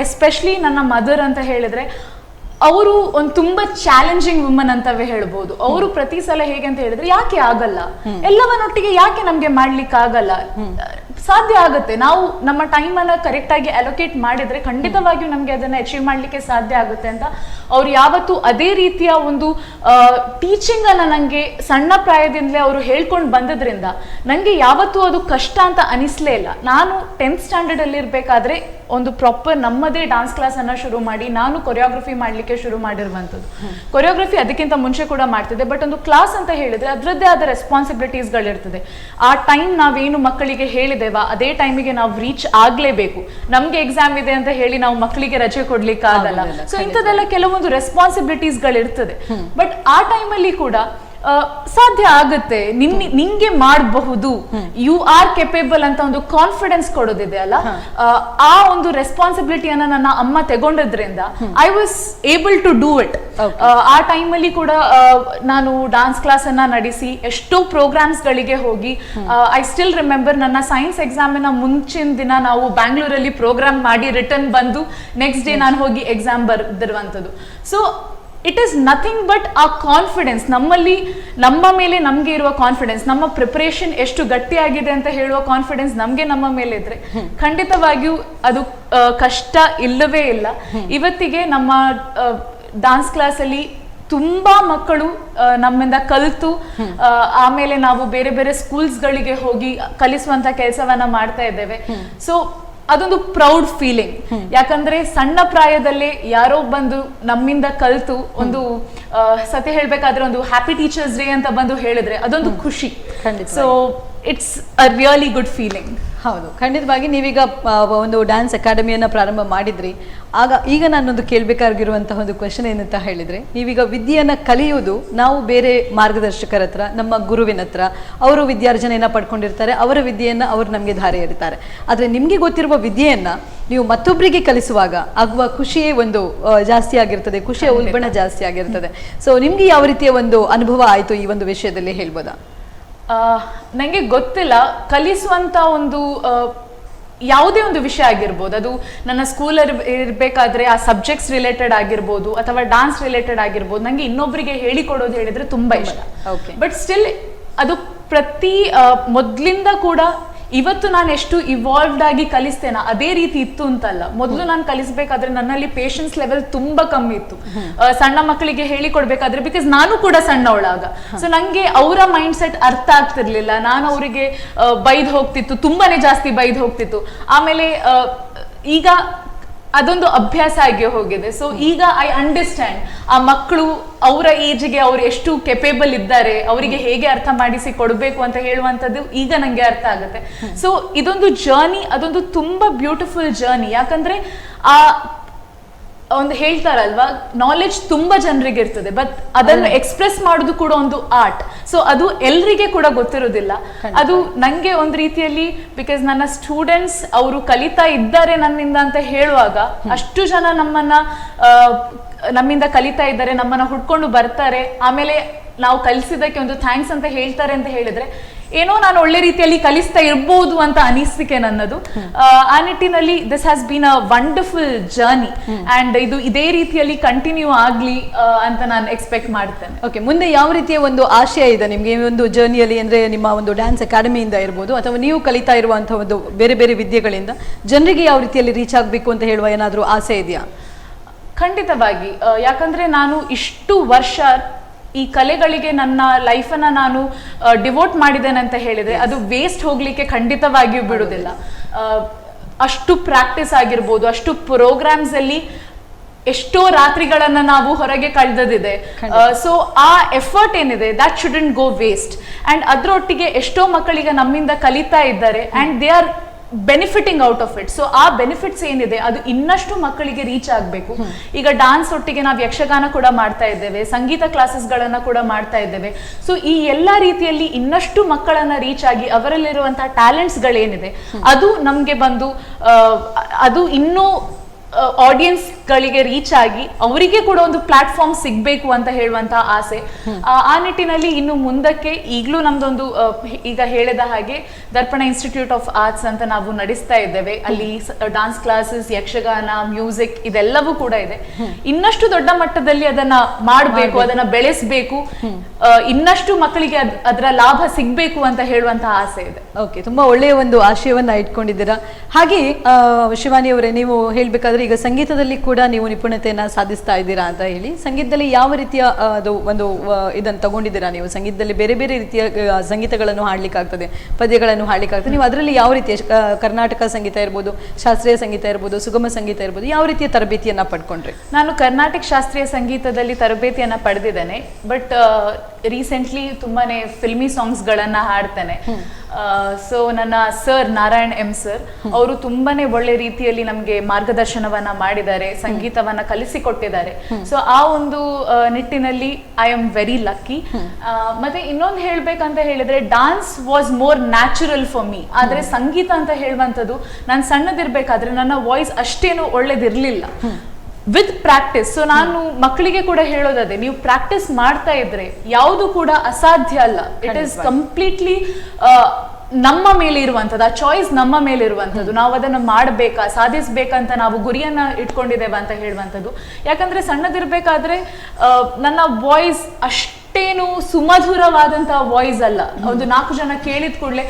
ಎಸ್ಪೆಷಲಿ ನನ್ನ ಮದರ್ ಅಂತ ಹೇಳಿದ್ರೆ, ಅವರು ಒಂದು ತುಂಬಾ ಚಾಲೆಂಜಿಂಗ್ ವುಮನ್ ಅಂತವೇ ಹೇಳ್ಬೋದು. ಅವರು ಪ್ರತಿ ಸಲ ಹೇಗೆ ಅಂತ ಹೇಳಿದ್ರೆ, ಯಾಕೆ ಆಗಲ್ಲ, ಎಲ್ಲವನ್ನೊಟ್ಟಿಗೆ ಯಾಕೆ ನಮ್ಗೆ ಮಾಡ್ಲಿಕ್ಕೆ ಆಗಲ್ಲ, ಸಾಧ್ಯ ಆಗುತ್ತೆ, ನಾವು ನಮ್ಮ ಟೈಮ್ ಅನ್ನ ಕರೆಕ್ಟ್ ಆಗಿ ಅಲೋಕೇಟ್ ಮಾಡಿದ್ರೆ ಖಂಡಿತವಾಗಿಯೂ ನಮ್ಗೆ ಅದನ್ನ ಅಚೀವ್ ಮಾಡ್ಲಿಕ್ಕೆ ಸಾಧ್ಯ ಆಗುತ್ತೆ ಅಂತ ಅವ್ರು ಯಾವತ್ತು ಅದೇ ರೀತಿಯ ಒಂದು ಟೀಚಿಂಗ್ ಅನ್ನ ನಂಗೆ ಸಣ್ಣ ಪ್ರಾಯದಿಂದಲೇ ಅವರು ಹೇಳ್ಕೊಂಡು ಬಂದದ್ರಿಂದ ನಂಗೆ ಯಾವತ್ತೂ ಅದು ಕಷ್ಟ ಅಂತ ಅನಿಸ್ಲೇ ಇಲ್ಲ. ನಾನು 10th ಸ್ಟ್ಯಾಂಡರ್ಡ್ ಅಲ್ಲಿ ಇರ್ಬೇಕಾದ್ರೆ ಒಂದು ಪ್ರಾಪರ್ ನಮ್ಮದೇ ಡಾನ್ಸ್ ಕ್ಲಾಸ್ ಅನ್ನ ಶುರು ಮಾಡಿ ನಾನು ಕೊರಿಯೋಗ್ರಫಿ ಮಾಡ್ಲಿಕ್ಕೆ ಶುರು ಮಾಡಿರುವಂಥದ್ದು. ಕೊರಿಯೋಗ್ರಫಿ ಅದಕ್ಕಿಂತ ಮುಂಚೆ ಕೂಡ ಮಾಡ್ತಿದ್ದೆ, ಬಟ್ ಒಂದು ಕ್ಲಾಸ್ ಅಂತ ಹೇಳಿದ್ರೆ ಅದರದ್ದೇ ಆದ ರೆಸ್ಪಾನ್ಸಿಬಿಲಿಟೀಸ್ಗಳಿರ್ತದೆ. ಆ ಟೈಮ್ ನಾವೇನು ಮಕ್ಕಳಿಗೆ ಹೇಳಿದೇವ ಅದೇ ಟೈಮಿಗೆ ನಾವು ರೀಚ್ ಆಗ್ಲೇಬೇಕು. ನಮ್ಗೆ ಎಕ್ಸಾಮ್ ಇದೆ ಅಂತ ಹೇಳಿ ನಾವು ಮಕ್ಕಳಿಗೆ ರಜೆ ಕೊಡ್ಲಿಕ್ಕೆ ಆಗಲ್ಲ. ಸೊ ಇಂಥದ್ದೆಲ್ಲ ಕೆಲವೊಂದು ರೆಸ್ಪಾನ್ಸಿಬಿಲಿಟೀಸ್ಗಳಿರ್ತದೆ. ಬಟ್ ಆ ಟೈಮಲ್ಲಿ ಕೂಡ ಸಾಧ್ಯ ಆಗುತ್ತೆ, ನಿಂಗೆ ಮಾಡಬಹುದು, ಯು ಆರ್ ಕೆಪೇಬಲ್ ಅಂತ ಒಂದು ಕಾನ್ಫಿಡೆನ್ಸ್ ಕೊಡೋದಿದೆ ಅಲ್ಲ, ಆ ಒಂದು ರೆಸ್ಪಾನ್ಸಿಬಿಲಿಟಿಯನ್ನ ನನ್ನ ಅಮ್ಮ ತಗೊಂಡಿದ್ರಿಂದ I was able to do it. ಆ ಟೈಮಲ್ಲಿ ಕೂಡ ನಾನು ಡಾನ್ಸ್ ಕ್ಲಾಸ್ ಅನ್ನ ನಡೆಸಿ ಎಷ್ಟೋ ಪ್ರೋಗ್ರಾಮ್ಸ್ ಗಳಿಗೆ ಹೋಗಿ, ಐ ಸ್ಟಿಲ್ ರಿಮೆಂಬರ್ ನನ್ನ ಸೈನ್ಸ್ ಎಕ್ಸಾಮಿನ ಮುಂಚಿನ ದಿನ ನಾವು ಬ್ಯಾಂಗ್ಳೂರಲ್ಲಿ ಪ್ರೋಗ್ರಾಮ್ ಮಾಡಿ ರಿಟರ್ನ್ ಬಂದು ನೆಕ್ಸ್ಟ್ ಡೇ ನಾನು ಹೋಗಿ ಎಕ್ಸಾಮ್ ಬರ್ದಿರುವಂಥದ್ದು. So it is nothing but ಆ ಕಾನ್ಫಿಡೆನ್ಸ್, ನಮ್ಮ ಮೇಲೆ ನಮ್ಗೆ ಇರುವ ಕಾನ್ಫಿಡೆನ್ಸ್, ನಮ್ಮ ಪ್ರಿಪರೇಷನ್ ಎಷ್ಟು ಗಟ್ಟಿಯಾಗಿದೆ ಅಂತ ಹೇಳುವ ಕಾನ್ಫಿಡೆನ್ಸ್ ನಮ್ಗೆ ನಮ್ಮ ಮೇಲೆ ಇದ್ರೆ ಖಂಡಿತವಾಗಿಯೂ ಅದು ಕಷ್ಟ ಇಲ್ಲವೇ ಇಲ್ಲ. ಇವತ್ತಿಗೆ ನಮ್ಮ ಡಾನ್ಸ್ ಕ್ಲಾಸಲ್ಲಿ ತುಂಬಾ ಮಕ್ಕಳು ನಮ್ಮಿಂದ ಕಲಿತು ಆಮೇಲೆ ನಾವು ಬೇರೆ ಬೇರೆ ಸ್ಕೂಲ್ಸ್ಗಳಿಗೆ ಹೋಗಿ ಕಲಿಸುವಂತ ಕೆಲಸವನ್ನ ಮಾಡ್ತಾ ಇದ್ದೇವೆ. ಸೊ ಅದೊಂದು ಪ್ರೌಡ್ ಫೀಲಿಂಗ್. ಯಾಕಂದ್ರೆ ಸಣ್ಣ ಪ್ರಾಯದಲ್ಲೇ ಯಾರೋ ಬಂದು ನಮ್ಮಿಂದ ಕಲಿತು ಒಂದು ಸತ್ಯ ಹೇಳ್ಬೇಕಾದ್ರೆ ಒಂದು ಹ್ಯಾಪಿ ಟೀಚರ್ಸ್ ಡೇ ಅಂತ ಬಂದು ಹೇಳಿದ್ರೆ ಅದೊಂದು ಖುಷಿ. So it's a really good feeling. ಹೌದು, ಖಂಡಿತವಾಗಿ. ನೀವೀಗ ಒಂದು ಡ್ಯಾನ್ಸ್ ಅಕಾಡೆಮಿಯನ್ನು ಪ್ರಾರಂಭ ಮಾಡಿದ್ರಿ. ಈಗ ನಾನೊಂದು ಕೇಳಬೇಕಾಗಿರುವಂತಹ ಒಂದು ಕ್ವೆಶನ್ ಏನಂತ ಹೇಳಿದ್ರೆ, ನೀವೀಗ ವಿದ್ಯೆಯನ್ನು ಕಲಿಯುವುದು ನಾವು ಬೇರೆ ಮಾರ್ಗದರ್ಶಕರ ಹತ್ರ, ನಮ್ಮ ಗುರುವಿನ ಹತ್ರ, ಅವರು ವಿದ್ಯಾರ್ಜನೆಯನ್ನು ಪಡ್ಕೊಂಡಿರ್ತಾರೆ, ಅವರ ವಿದ್ಯೆಯನ್ನು ಅವರು ನಮಗೆ ಧಾರೆ ಎರಿತಾರೆ. ಆದರೆ ನಿಮಗೆ ಗೊತ್ತಿರುವ ವಿದ್ಯೆಯನ್ನು ನೀವು ಮತ್ತೊಬ್ಬರಿಗೆ ಕಲಿಸುವಾಗ ಆಗುವ ಖುಷಿಯೇ ಒಂದು ಜಾಸ್ತಿ ಆಗಿರ್ತದೆ, ಖುಷಿಯ ಉಲ್ಬಣ ಜಾಸ್ತಿ ಆಗಿರ್ತದೆ. ಸೊ ನಿಮ್ಗೆ ಯಾವ ರೀತಿಯ ಒಂದು ಅನುಭವ ಆಯಿತು ಈ ಒಂದು ವಿಷಯದಲ್ಲಿ ಹೇಳ್ಬೋದಾ? ನಂಗೆ ಗೊತ್ತಿಲ್ಲ, ಕಲಿಸುವಂತ ಒಂದು ಯಾವುದೇ ಒಂದು ವಿಷಯ ಆಗಿರ್ಬೋದು, ಅದು ನನ್ನ ಸ್ಕೂಲ್ ಇರಬೇಕಾದ್ರೆ ಆ ಸಬ್ಜೆಕ್ಟ್ಸ್ ರಿಲೇಟೆಡ್ ಆಗಿರ್ಬೋದು ಅಥವಾ ಡಾನ್ಸ್ ರಿಲೇಟೆಡ್ ಆಗಿರ್ಬೋದು, ನಂಗೆ ಇನ್ನೊಬ್ಬರಿಗೆ ಹೇಳಿಕೊಡೋದು ಹೇಳಿದ್ರೆ ತುಂಬಾ ಇಷ್ಟ. ಬಟ್ ಸ್ಟಿಲ್ ಅದು ಪ್ರತಿ ಮೊದ್ಲಿಂದ ಕೂಡ ಇವತ್ತು ನಾನು ಎಷ್ಟು ಇವಾಲ್ವ್ಡ್ ಆಗಿ ಕಲಿಸ್ತೇನ ಅದೇ ರೀತಿ ಇತ್ತು ಅಂತಲ್ಲ. ಮೊದಲು ನಾನು ಕಲಿಸ್ಬೇಕಾದ್ರೆ ನನ್ನಲ್ಲಿ ಪೇಷನ್ಸ್ ಲೆವೆಲ್ ತುಂಬಾ ಕಮ್ಮಿ ಇತ್ತು. ಸಣ್ಣ ಮಕ್ಕಳಿಗೆ ಹೇಳಿಕೊಡ್ಬೇಕಾದ್ರೆ, ಬಿಕಾಸ್ ನಾನು ಕೂಡ ಸಣ್ಣವಳಾಗ, ಸೊ ನಂಗೆ ಅವರ ಮೈಂಡ್ ಸೆಟ್ ಅರ್ಥ ಆಗ್ತಿರ್ಲಿಲ್ಲ. ನಾನು ಅವರಿಗೆ ಬೈದ್ ಹೋಗ್ತಿತ್ತು, ತುಂಬಾನೇ ಜಾಸ್ತಿ ಬೈದ್ ಹೋಗ್ತಿತ್ತು. ಆಮೇಲೆ ಈಗ ಅದೊಂದು ಅಭ್ಯಾಸ ಆಗಿ ಹೋಗಿದೆ. ಸೊ ಈಗ ಐ ಅಂಡರ್ಸ್ಟ್ಯಾಂಡ್ ಆ ಮಕ್ಕಳು ಅವರ ಏಜ್ಗೆ ಅವ್ರು ಎಷ್ಟು ಕೆಪೇಬಲ್ ಇದ್ದಾರೆ, ಅವರಿಗೆ ಹೇಗೆ ಅರ್ಥ ಮಾಡಿಸಿ ಕೊಡಬೇಕು ಅಂತ ಹೇಳುವಂಥದ್ದು ಈಗ ನಂಗೆ ಅರ್ಥ ಆಗುತ್ತೆ. ಸೊ ಇದೊಂದು ಜರ್ನಿ, ಅದೊಂದು ತುಂಬಾ ಬ್ಯೂಟಿಫುಲ್ ಜರ್ನಿ. ಯಾಕಂದ್ರೆ ಆ ಒಂದು ಹೇಳ್ತಾರಲ್ವಾ, ನಾಲೆಡ್ಜ್ ತುಂಬಾ ಜನರಿಗೆ ಇರ್ತದೆ, ಬಟ್ ಅದನ್ನು ಎಕ್ಸ್ಪ್ರೆಸ್ ಮಾಡೋದು ಕೂಡ ಒಂದು ಆರ್ಟ್. ಸೊ ಅದು ಎಲ್ರಿಗೆ ಕೂಡ ಗೊತ್ತಿರೋದಿಲ್ಲ. ಅದು ನಂಗೆ ಒಂದು ರೀತಿಯಲ್ಲಿ, ಬಿಕಾಸ್ ನನ್ನ ಸ್ಟೂಡೆಂಟ್ಸ್ ಅವರು ಕಲಿತಾ ಇದ್ದಾರೆ ನನ್ನಿಂದ ಅಂತ ಹೇಳುವಾಗ, ಅಷ್ಟು ಜನ ನಮ್ಮಿಂದ ಕಲಿತಾ ಇದ್ದಾರೆ, ನಮ್ಮನ್ನ ಹುಡ್ಕೊಂಡು ಬರ್ತಾರೆ, ಆಮೇಲೆ ನಾವು ಕಲಿಸಿದಕ್ಕೆ ಒಂದು ಥ್ಯಾಂಕ್ಸ್ ಅಂತ ಹೇಳ್ತಾರೆ ಅಂತ ಹೇಳಿದ್ರೆ, ಏನೋ ನಾನು ಒಳ್ಳೆ ರೀತಿಯಲ್ಲಿ ಕಲಿಸ್ತಾ ಇರ್ಬೋದು ಅಂತ ಅನಿಸಿಕೆ ನನ್ನದು. ಆ ನಿಟ್ಟಿನಲ್ಲಿ this has been a wonderful journey and ಇದು ಇದೇ ರೀತಿಯಲ್ಲಿ ಕಂಟಿನ್ಯೂ ಆಗ್ಲಿ ಅಂತ ನಾನು ಎಕ್ಸ್ಪೆಕ್ಟ್ ಮಾಡ್ತೇನೆ. ಓಕೆ, ಮುಂದೆ ಯಾವ ರೀತಿಯ ಒಂದು ಆಶಯ ಇದೆ ನಿಮ್ಗೆ ಈ ಒಂದು ಜರ್ನಿಯಲ್ಲಿ? ಅಂದ್ರೆ ನಿಮ್ಮ ಒಂದು ಡ್ಯಾನ್ಸ್ ಅಕಾಡೆಮಿಯಿಂದ ಇರ್ಬೋದು ಅಥವಾ ನೀವು ಕಲಿತಾ ಇರುವಂತಹ ಒಂದು ಬೇರೆ ಬೇರೆ ವಿದ್ಯೆಗಳಿಂದ ಜನರಿಗೆ ಯಾವ ರೀತಿಯಲ್ಲಿ ರೀಚ್ ಆಗಬೇಕು ಅಂತ ಹೇಳುವ ಏನಾದರೂ ಆಸೆ ಇದೆಯಾ? ಖಂಡಿತವಾಗಿ. ಯಾಕಂದ್ರೆ ನಾನು ಇಷ್ಟು ವರ್ಷ ಈ ಕಲೆಗಳಿಗೆ ನನ್ನ ಲೈಫನ್ನ ನಾನು ಡಿವೋಟ್ ಮಾಡಿದ್ದೇನೆ ಅಂತ ಹೇಳಿದ್ರೆ ಅದು ವೇಸ್ಟ್ ಹೋಗ್ಲಿಕ್ಕೆ ಖಂಡಿತವಾಗಿಯೂ ಬಿಡುವುದಿಲ್ಲ. ಅಷ್ಟು ಪ್ರಾಕ್ಟೀಸ್ ಆಗಿರ್ಬೋದು, ಅಷ್ಟು ಪ್ರೋಗ್ರಾಮ್ಸ್ ಅಲ್ಲಿ ಎಷ್ಟೋ ರಾತ್ರಿಗಳನ್ನ ನಾವು ಹೊರಗೆ ಕಳೆದಿದೆ. ಸೊ ಆ ಎಫರ್ಟ್ ಏನಿದೆ that shouldn't go waste. And ಅದರೊಟ್ಟಿಗೆ ಎಷ್ಟೋ ಮಕ್ಕಳಿಗೆ ನಮ್ಮಿಂದ ಕಲಿತಾ ಇದ್ದಾರೆ and they are benefiting out of it. So ಆ ಬೆನಿಫಿಟ್ಸ್ ಏನಿದೆ ಅದು ಇನ್ನಷ್ಟು ಮಕ್ಕಳಿಗೆ ರೀಚ್ ಆಗಬೇಕು. ಈಗ ಡಾನ್ಸ್ ಒಟ್ಟಿಗೆ ನಾವು ಯಕ್ಷಗಾನ ಕೂಡ ಮಾಡ್ತಾ ಇದ್ದೇವೆ, ಸಂಗೀತ ಕ್ಲಾಸಸ್ಗಳನ್ನ ಕೂಡ ಮಾಡ್ತಾ ಇದ್ದೇವೆ. ಸೊ ಈ ಎಲ್ಲಾ ರೀತಿಯಲ್ಲಿ ಇನ್ನಷ್ಟು ಮಕ್ಕಳನ್ನ ರೀಚ್ ಆಗಿ ಅವರಲ್ಲಿರುವಂತಹ ಟ್ಯಾಲೆಂಟ್ಸ್ಗಳೇನಿದೆ ಅದು ನಮ್ಗೆ ಬಂದು ಅದು ಇನ್ನೂ ಆಡಿಯನ್ಸ್ ಗಳಿಗೆ ರೀಚ್ ಆಗಿ ಅವರಿಗೆ ಕೂಡ ಒಂದು ಪ್ಲಾಟ್ಫಾರ್ಮ್ ಸಿಗ್ಬೇಕು ಅಂತ ಹೇಳುವಂತಹ ಆಸೆ. ಆ ನಿಟ್ಟಿನಲ್ಲಿ ಇನ್ನು ಮುಂದಕ್ಕೆ ಈಗಲೂ ನಮ್ದೊಂದು ಈಗ ಹೇಳಿದ ಹಾಗೆ ದರ್ಪಣ ಇನ್ಸ್ಟಿಟ್ಯೂಟ್ ಆಫ್ ಆರ್ಟ್ಸ್ ಅಂತ ನಾವು ನಡೆಸ್ತಾ ಇದ್ದೇವೆ. ಅಲ್ಲಿ ಡಾನ್ಸ್ ಕ್ಲಾಸಸ್, ಯಕ್ಷಗಾನ, ಮ್ಯೂಸಿಕ್ ಇದೆಲ್ಲವೂ ಕೂಡ ಇದೆ. ಇನ್ನಷ್ಟು ದೊಡ್ಡ ಮಟ್ಟದಲ್ಲಿ ಅದನ್ನ ಮಾಡಬೇಕು, ಅದನ್ನ ಬೆಳೆಸಬೇಕು, ಇನ್ನಷ್ಟು ಮಕ್ಕಳಿಗೆ ಅದರ ಲಾಭ ಸಿಗ್ಬೇಕು ಅಂತ ಹೇಳುವಂತಹ ಆಸೆ ಇದೆ. ಓಕೆ, ತುಂಬಾ ಒಳ್ಳೆಯ ಒಂದು ಆಶಯವನ್ನ ಇಟ್ಕೊಂಡಿದ್ದೀರಾ. ಹಾಗೆ ಶಿವಾನಿ ಅವರೇ, ನೀವು ಹೇಳ್ಬೇಕಾದ್ರೆ ಈಗ ಸಂಗೀತದಲ್ಲಿ ಕೂಡ ನೀವು ನಿಪುಣತೆಯನ್ನ ಸಾಧಿಸ್ತಾ ಇದ್ದೀರಾ ಅಂತ ಹೇಳಿ, ಸಂಗೀತದಲ್ಲಿ ಯಾವ ರೀತಿಯ ಅದು ಒಂದು ಇದನ್ನು ತಗೊಂಡಿದ್ದೀರಾ ನೀವು? ಸಂಗೀತದಲ್ಲಿ ಬೇರೆ ಬೇರೆ ರೀತಿಯ ಸಂಗೀತಗಳನ್ನು ಹಾಡ್ಲಿಕ್ಕಾಗ್ತದೆ, ಪದ್ಯಗಳನ್ನು ಹಾಡ್ಲಿಕ್ಕಾಗ್ತದೆ. ನೀವು ಅದರಲ್ಲಿ ಯಾವ ರೀತಿಯ ಕರ್ನಾಟಕ ಸಂಗೀತ ಇರ್ಬೋದು, ಶಾಸ್ತ್ರೀಯ ಸಂಗೀತ ಇರ್ಬೋದು, ಸುಗಮ ಸಂಗೀತ ಇರ್ಬೋದು, ಯಾವ ರೀತಿಯ ತರಬೇತಿಯನ್ನ ಪಡ್ಕೊಂಡ್ರಿ? ನಾನು ಕರ್ನಾಟಕ ಶಾಸ್ತ್ರೀಯ ಸಂಗೀತದಲ್ಲಿ ತರಬೇತಿಯನ್ನ ಪಡೆದಿದ್ದೇನೆ. ಬಟ್ ರೀಸೆಂಟ್ಲಿ ತುಂಬಾನೇ ಫಿಲ್ಮಿ ಸಾಂಗ್ಸ್ ಗಳನ್ನ ಹಾಡ್ತೇನೆ. ಸೊ ನನ್ನ ಸರ್ ನಾರಾಯಣ್ ಎಂ ಸರ್ ಅವರು ತುಂಬಾನೇ ಒಳ್ಳೆ ರೀತಿಯಲ್ಲಿ ನಮ್ಗೆ ಮಾರ್ಗದರ್ಶನವನ್ನ ಮಾಡಿದ್ದಾರೆ, ಸಂಗೀತವನ್ನ ಕಲಿಸಿಕೊಟ್ಟಿದ್ದಾರೆ. ಸೊ ಆ ಒಂದು ನಿಟ್ಟಿನಲ್ಲಿ ಐ ಆಮ್ ವೆರಿ ಲಕ್ಕಿ. ಮತ್ತೆ ಇನ್ನೊಂದು ಹೇಳ್ಬೇಕಂತ ಹೇಳಿದ್ರೆ, dance was more natural for me. ಆದ್ರೆ ಸಂಗೀತ ಅಂತ ಹೇಳುವಂಥದ್ದು, ನಾನು ಸಣ್ಣದಿರ್ಬೇಕಾದ್ರೆ ನನ್ನ ವಾಯ್ಸ್ ಅಷ್ಟೇನು ಒಳ್ಳೇದಿರ್ಲಿಲ್ಲ. ವಿತ್ ಪ್ರಾಕ್ಟೀಸ್, ಸೊ ನಾನು ಮಕ್ಕಳಿಗೆ ಕೂಡ ಹೇಳೋದದೇ, ನೀವು ಪ್ರಾಕ್ಟೀಸ್ ಮಾಡ್ತಾ ಇದ್ರೆ ಯಾವುದು ಕೂಡ ಅಸಾಧ್ಯ ಅಲ್ಲ. ಇಟ್ ಈಸ್ ಕಂಪ್ಲೀಟ್ಲಿ ನಮ್ಮ ಮೇಲೆ ಇರುವಂಥದ್ದು, ಆ ಚಾಯ್ಸ್ ನಮ್ಮ ಮೇಲೆ ಇರುವಂಥದ್ದು. ನಾವು ಅದನ್ನ ಮಾಡಬೇಕಾ, ಸಾಧಿಸ್ಬೇಕಂತ ನಾವು ಗುರಿಯನ್ನ ಇಟ್ಕೊಂಡಿದ್ದೇವೆ ಅಂತ ಹೇಳುವಂಥದ್ದು. ಯಾಕಂದ್ರೆ ಸಣ್ಣದಿರ್ಬೇಕಾದ್ರೆ ನನ್ನ ವಾಯ್ಸ್ ಅಷ್ಟೇನು ಸುಮಧುರವಾದಂತಹ ವಾಯ್ಸ್ ಅಲ್ಲ. ಒಂದು 4 ಜನ ಕೇಳಿದ ಕೂಡಲೇ,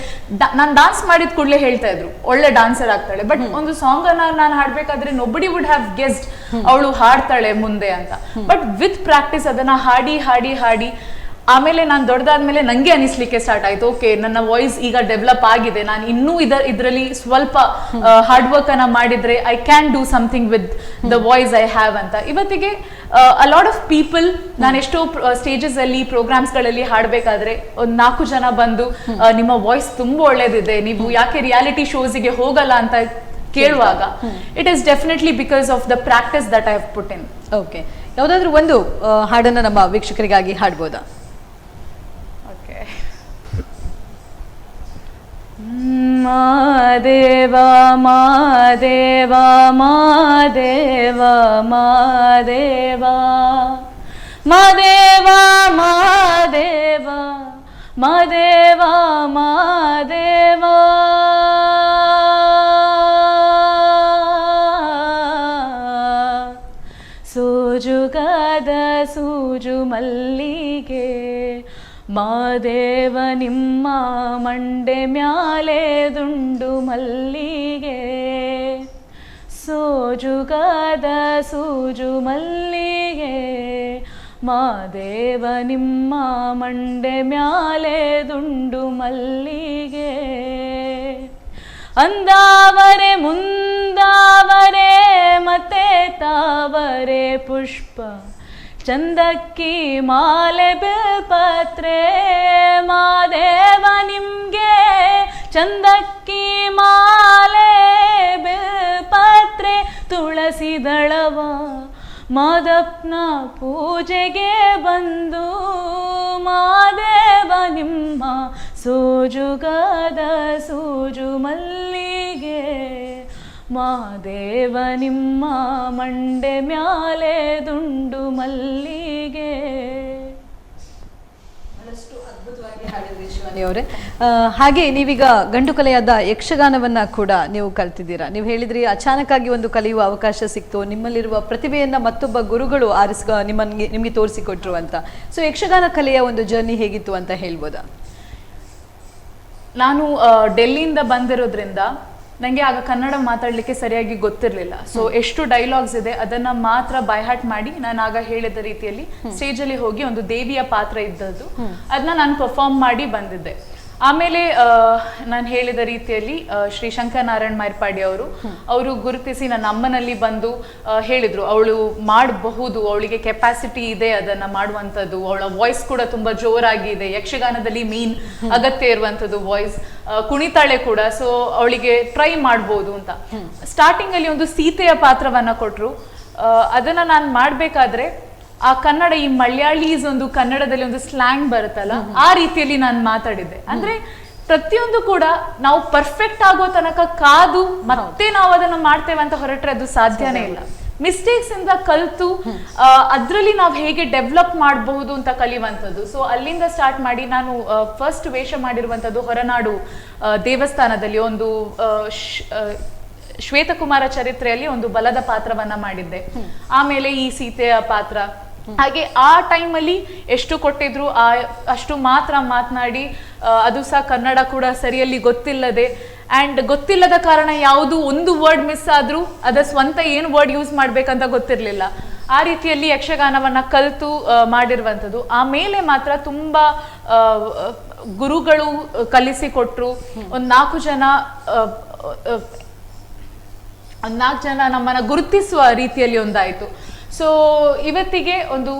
ನಾನು ಡಾನ್ಸ್ ಮಾಡಿದ ಕೂಡಲೇ ಹೇಳ್ತಾ ಇದ್ರು ಒಳ್ಳೆ ಡಾನ್ಸರ್ ಆಗ್ತಾಳೆ. ಬಟ್ ಒಂದು ಸಾಂಗ್ ಅನ್ನ ನಾನು ಹಾಡ್ಬೇಕಾದ್ರೆ ನೊಬಡಿ ವುಡ್ ಹ್ಯಾವ್ ಗೆಸ್ಡ್ ಅವಳು ಹಾಡ್ತಾಳೆ ಮುಂದೆ ಅಂತ. ಬಟ್ ವಿತ್ ಪ್ರಾಕ್ಟೀಸ್ ಅದನ್ನ ಹಾಡಿ ಹಾಡಿ ಹಾಡಿ ಆಮೇಲೆ ನಾನು ದೊಡ್ಡದಾದ್ಮೇಲೆ ನಂಗೆ ಅನಿಸ್ಲಿಕ್ಕೆ ಸ್ಟಾರ್ಟ್ ಆಯ್ತು, ಓಕೆ ನನ್ನ ವಾಯ್ಸ್ ಈಗ ಡೆವಲಪ್ ಆಗಿದೆ, ನಾನು ಇನ್ನೂ ಇದರಲ್ಲಿ ಸ್ವಲ್ಪ ಹಾರ್ಡ್ ವರ್ಕ್ ಅನ್ನ ಮಾಡಿದ್ರೆ I can do something with the voice I have ಅಂತ. ಇವತ್ತಿಗೆ ಅ ಲಾಟ್ ಆಫ್ ಪೀಪಲ್, ನಾನು ಎಷ್ಟೋ ಸ್ಟೇಜಸ್ ಅಲ್ಲಿ ಪ್ರೋಗ್ರಾಮ್ಸ್ ಗಳಲ್ಲಿ ಹಾಡ್ಬೇಕಾದ್ರೆ ಒಂದ್ 4 ಜನ ಬಂದು ನಿಮ್ಮ ವಾಯ್ಸ್ ತುಂಬಾ ಒಳ್ಳೇದಿದೆ, ನೀವು ಯಾಕೆ ರಿಯಾಲಿಟಿ ಶೋಸ್ಗೆ ಹೋಗಲ್ಲ ಅಂತ ಕೇಳುವಾಗ, it is definitely because of the practice that I have put in. Okay, ಯಾವುದಾದ್ರೂ ಒಂದು ಹಾಡನ್ನ ನಮ್ಮ ವೀಕ್ಷಕರಿಗಾಗಿ ಹಾಡ್ಬೋದಾ? ಮಾದೇವ ಮಾದೇವ ಮಾದೇವ ಮಾದೇವ ಮಾದೇವ ಮಾದೇವ ಮಾದೇವ ಮಾದೇವ ಮಾದೇವ ನಿಮ್ಮ ಮಂಡೆ ಮ್ಯಾಲೆ ದುಂಡು ಮಲ್ಲಿಗೆ ಸೋಜುಗಾದ ಸೂಜು ಮಲ್ಲಿಗೆ ಮಾದೇವ ನಿಮ್ಮ ಮಂಡೆ ಮ್ಯಾಲೆ ದುಂಡು ಮಲ್ಲಿಗೆ ಅಂದಾವರೆ ಮುಂದಾವರೆ ಮತ್ತೆ ತಾವರೆ ಪುಷ್ಪ ಚಂದಕ್ಕಿ ಮಾಲೆ ಬಿಲ್ಪತ್ರೆ ಮಾದೇವ ನಿಮ್ಗೆ ಚಂದಕ್ಕಿ ಮಾಲೆ ಬಿಲ್ಪತ್ರೆ ತುಳಸಿ ದಳವ ಮಾದಪ್ಪನ ಪೂಜೆಗೆ ಬಂದು ಮಾದೇವ ನಿಮ್ಮ ಸೋಜುಗಾದ ಸೂಜು ಮಲ್ಲಿಗೆ ಮಾದೇವ ನಿಮ್ಮ ಮಂಡೆ ಮ್ಯಾಲೆ ದುಂಡು ಮಲ್ಲಿಗೆ. ಬಹಳಷ್ಟು ಅದ್ಭುತವಾಗಿ ಹಾಡಿದ್ರಿ ಶಿವಾನಿ ಅವರೇ. ಹಾಗೆ ನೀವೀಗ ಗಂಡು ಕಲೆಯಾದ ಯಕ್ಷಗಾನವನ್ನ ಕೂಡ ನೀವು ಕಲ್ತಿದ್ದೀರಾ. ನೀವು ಹೇಳಿದ್ರಿ ಅಚಾನಕ್ ಆಗಿ ಒಂದು ಕಲಿಯುವ ಅವಕಾಶ ಸಿಕ್ತು, ನಿಮ್ಮಲ್ಲಿರುವ ಪ್ರತಿಭೆಯನ್ನ ಮತ್ತೊಬ್ಬ ಗುರುಗಳು ನಿಮಗೆ ತೋರಿಸಿಕೊಟ್ರು ಅಂತ. ಸೊ ಯಕ್ಷಗಾನ ಕಲೆಯ ಒಂದು ಜರ್ನಿ ಹೇಗಿತ್ತು ಅಂತ ಹೇಳ್ಬೋದಾ? ನಾನು ಡೆಲ್ಲಿಯಿಂದ ಬಂದಿರೋದ್ರಿಂದ ನನಗೆ ಆಗ ಕನ್ನಡ ಮಾತಾಡಲಿಕ್ಕೆ ಸರಿಯಾಗಿ ಗೊತ್ತಿರಲಿಲ್ಲ. ಸೊ ಎಷ್ಟು ಡೈಲಾಗ್ಸ್ ಇದೆ ಅದನ್ನ ಮಾತ್ರ ಬೈ ಹಾರ್ಟ್ ಮಾಡಿ ನಾನು ಆಗ ಹೇಳಿದ ರೀತಿಯಲ್ಲಿ ಸ್ಟೇಜಲ್ಲಿ ಹೋಗಿ ಒಂದು ದೇವಿಯ ಪಾತ್ರ ಇದ್ದದ್ದು ಅದನ್ನ ನಾನು ಪರ್ಫಾರ್ಮ್ ಮಾಡಿ ಬಂದಿದ್ದೆ. ಆಮೇಲೆ ನಾನು ಹೇಳಿದ ರೀತಿಯಲ್ಲಿ ಶ್ರೀ ಶಂಕರ್ ನಾರಾಯಣ್ ಮೈರ್ಪಾಡಿ ಅವರು ಗುರುತಿಸಿ ನನ್ನ ಅಮ್ಮನಲ್ಲಿ ಬಂದು ಹೇಳಿದ್ರು ಅವಳು ಮಾಡಬಹುದು, ಅವಳಿಗೆ ಕೆಪಾಸಿಟಿ ಇದೆ ಅದನ್ನ ಮಾಡುವಂಥದ್ದು, ಅವಳ ವಾಯ್ಸ್ ಕೂಡ ತುಂಬಾ ಜೋರಾಗಿದೆ, ಯಕ್ಷಗಾನದಲ್ಲಿ ಮೇನ್ ಅಗತ್ಯ ಇರುವಂಥದ್ದು ವಾಯ್ಸ್, ಕುಣಿತಾಳೆ ಕೂಡ, ಸೊ ಅವಳಿಗೆ ಟ್ರೈ ಮಾಡ್ಬೋದು ಅಂತ. ಸ್ಟಾರ್ಟಿಂಗ್ ಅಲ್ಲಿ ಒಂದು ಸೀತೆಯ ಪಾತ್ರವನ್ನ ಕೊಟ್ರು. ಅದನ್ನ ನಾನು ಮಾಡ್ಬೇಕಾದ್ರೆ ಆ ಕನ್ನಡ ಈ ಮಲಯಾಳೀಸ್ ಒಂದು ಕನ್ನಡದಲ್ಲಿ ಒಂದು ಸ್ಲ್ಯಾಂಗ್ ಬರುತ್ತಲ್ಲ ಆ ರೀತಿಯಲ್ಲಿ ನಾನು ಮಾತಾಡಿದ್ದೆ. ಅಂದ್ರೆ ಪ್ರತಿಯೊಂದು ಕೂಡ ನಾವು ಪರ್ಫೆಕ್ಟ್ ಆಗೋ ತನಕ ಕಾದು ಮತ್ತೆ ನಾವು ಅದನ್ನ ಮಾಡ್ತೇವೆ ಅಂತ ಹೊರಟ್ರೆ ಅದು ಸಾಧ್ಯನೇ ಇಲ್ಲ. ಮಿಸ್ಟೇಕ್ಸ್ ಇಂದ ಕಲ್ತು ಅದ್ರಲ್ಲಿ ನಾವು ಹೇಗೆ ಡೆವಲಪ್ ಮಾಡಬಹುದು ಅಂತ ಕಲಿಯುವಂಥದ್ದು. ಸೊ ಅಲ್ಲಿಂದ ಸ್ಟಾರ್ಟ್ ಮಾಡಿ ನಾನು ಫಸ್ಟ್ ವೇಷ ಮಾಡಿರುವಂಥದ್ದು ಹೊರನಾಡು ದೇವಸ್ಥಾನದಲ್ಲಿ ಒಂದು ಶ್ವೇತಕುಮಾರ ಚರಿತ್ರೆಯಲ್ಲಿ ಒಂದು ಬಲದ ಪಾತ್ರವನ್ನ ಮಾಡಿದ್ದೆ. ಆಮೇಲೆ ಈ ಸೀತೆಯ ಪಾತ್ರ, ಹಾಗೆ ಆ ಟೈಮಲ್ಲಿ ಎಷ್ಟು ಕೊಟ್ಟಿದ್ರು ಅಷ್ಟು ಮಾತ್ರ ಮಾತನಾಡಿ, ಅದು ಸಹ ಕನ್ನಡ ಕೂಡ ಸರಿಯಲ್ಲಿ ಗೊತ್ತಿಲ್ಲದೆ, ಅಂಡ್ ಗೊತ್ತಿಲ್ಲದ ಕಾರಣ ಯಾವುದು ಒಂದು ವರ್ಡ್ ಮಿಸ್ ಆದ್ರೂ ಅದರ ಸ್ವಂತ ಏನು ವರ್ಡ್ ಯೂಸ್ ಮಾಡ್ಬೇಕಂತ ಗೊತ್ತಿರ್ಲಿಲ್ಲ. ಆ ರೀತಿಯಲ್ಲಿ ಯಕ್ಷಗಾನವನ್ನ ಕಲಿತು ಮಾಡಿರುವಂಥದ್ದು. ಆಮೇಲೆ ಮಾತ್ರ ತುಂಬಾ ಗುರುಗಳು ಕಲಿಸಿಕೊಟ್ರು. ಒಂದು 4 ಜನ ನಮ್ಮನ್ನ ಗುರುತಿಸುವ ರೀತಿಯಲ್ಲಿ ಒಂದಾಯ್ತು. ಸೊ ಇವತ್ತಿಗೆ ಒಂದು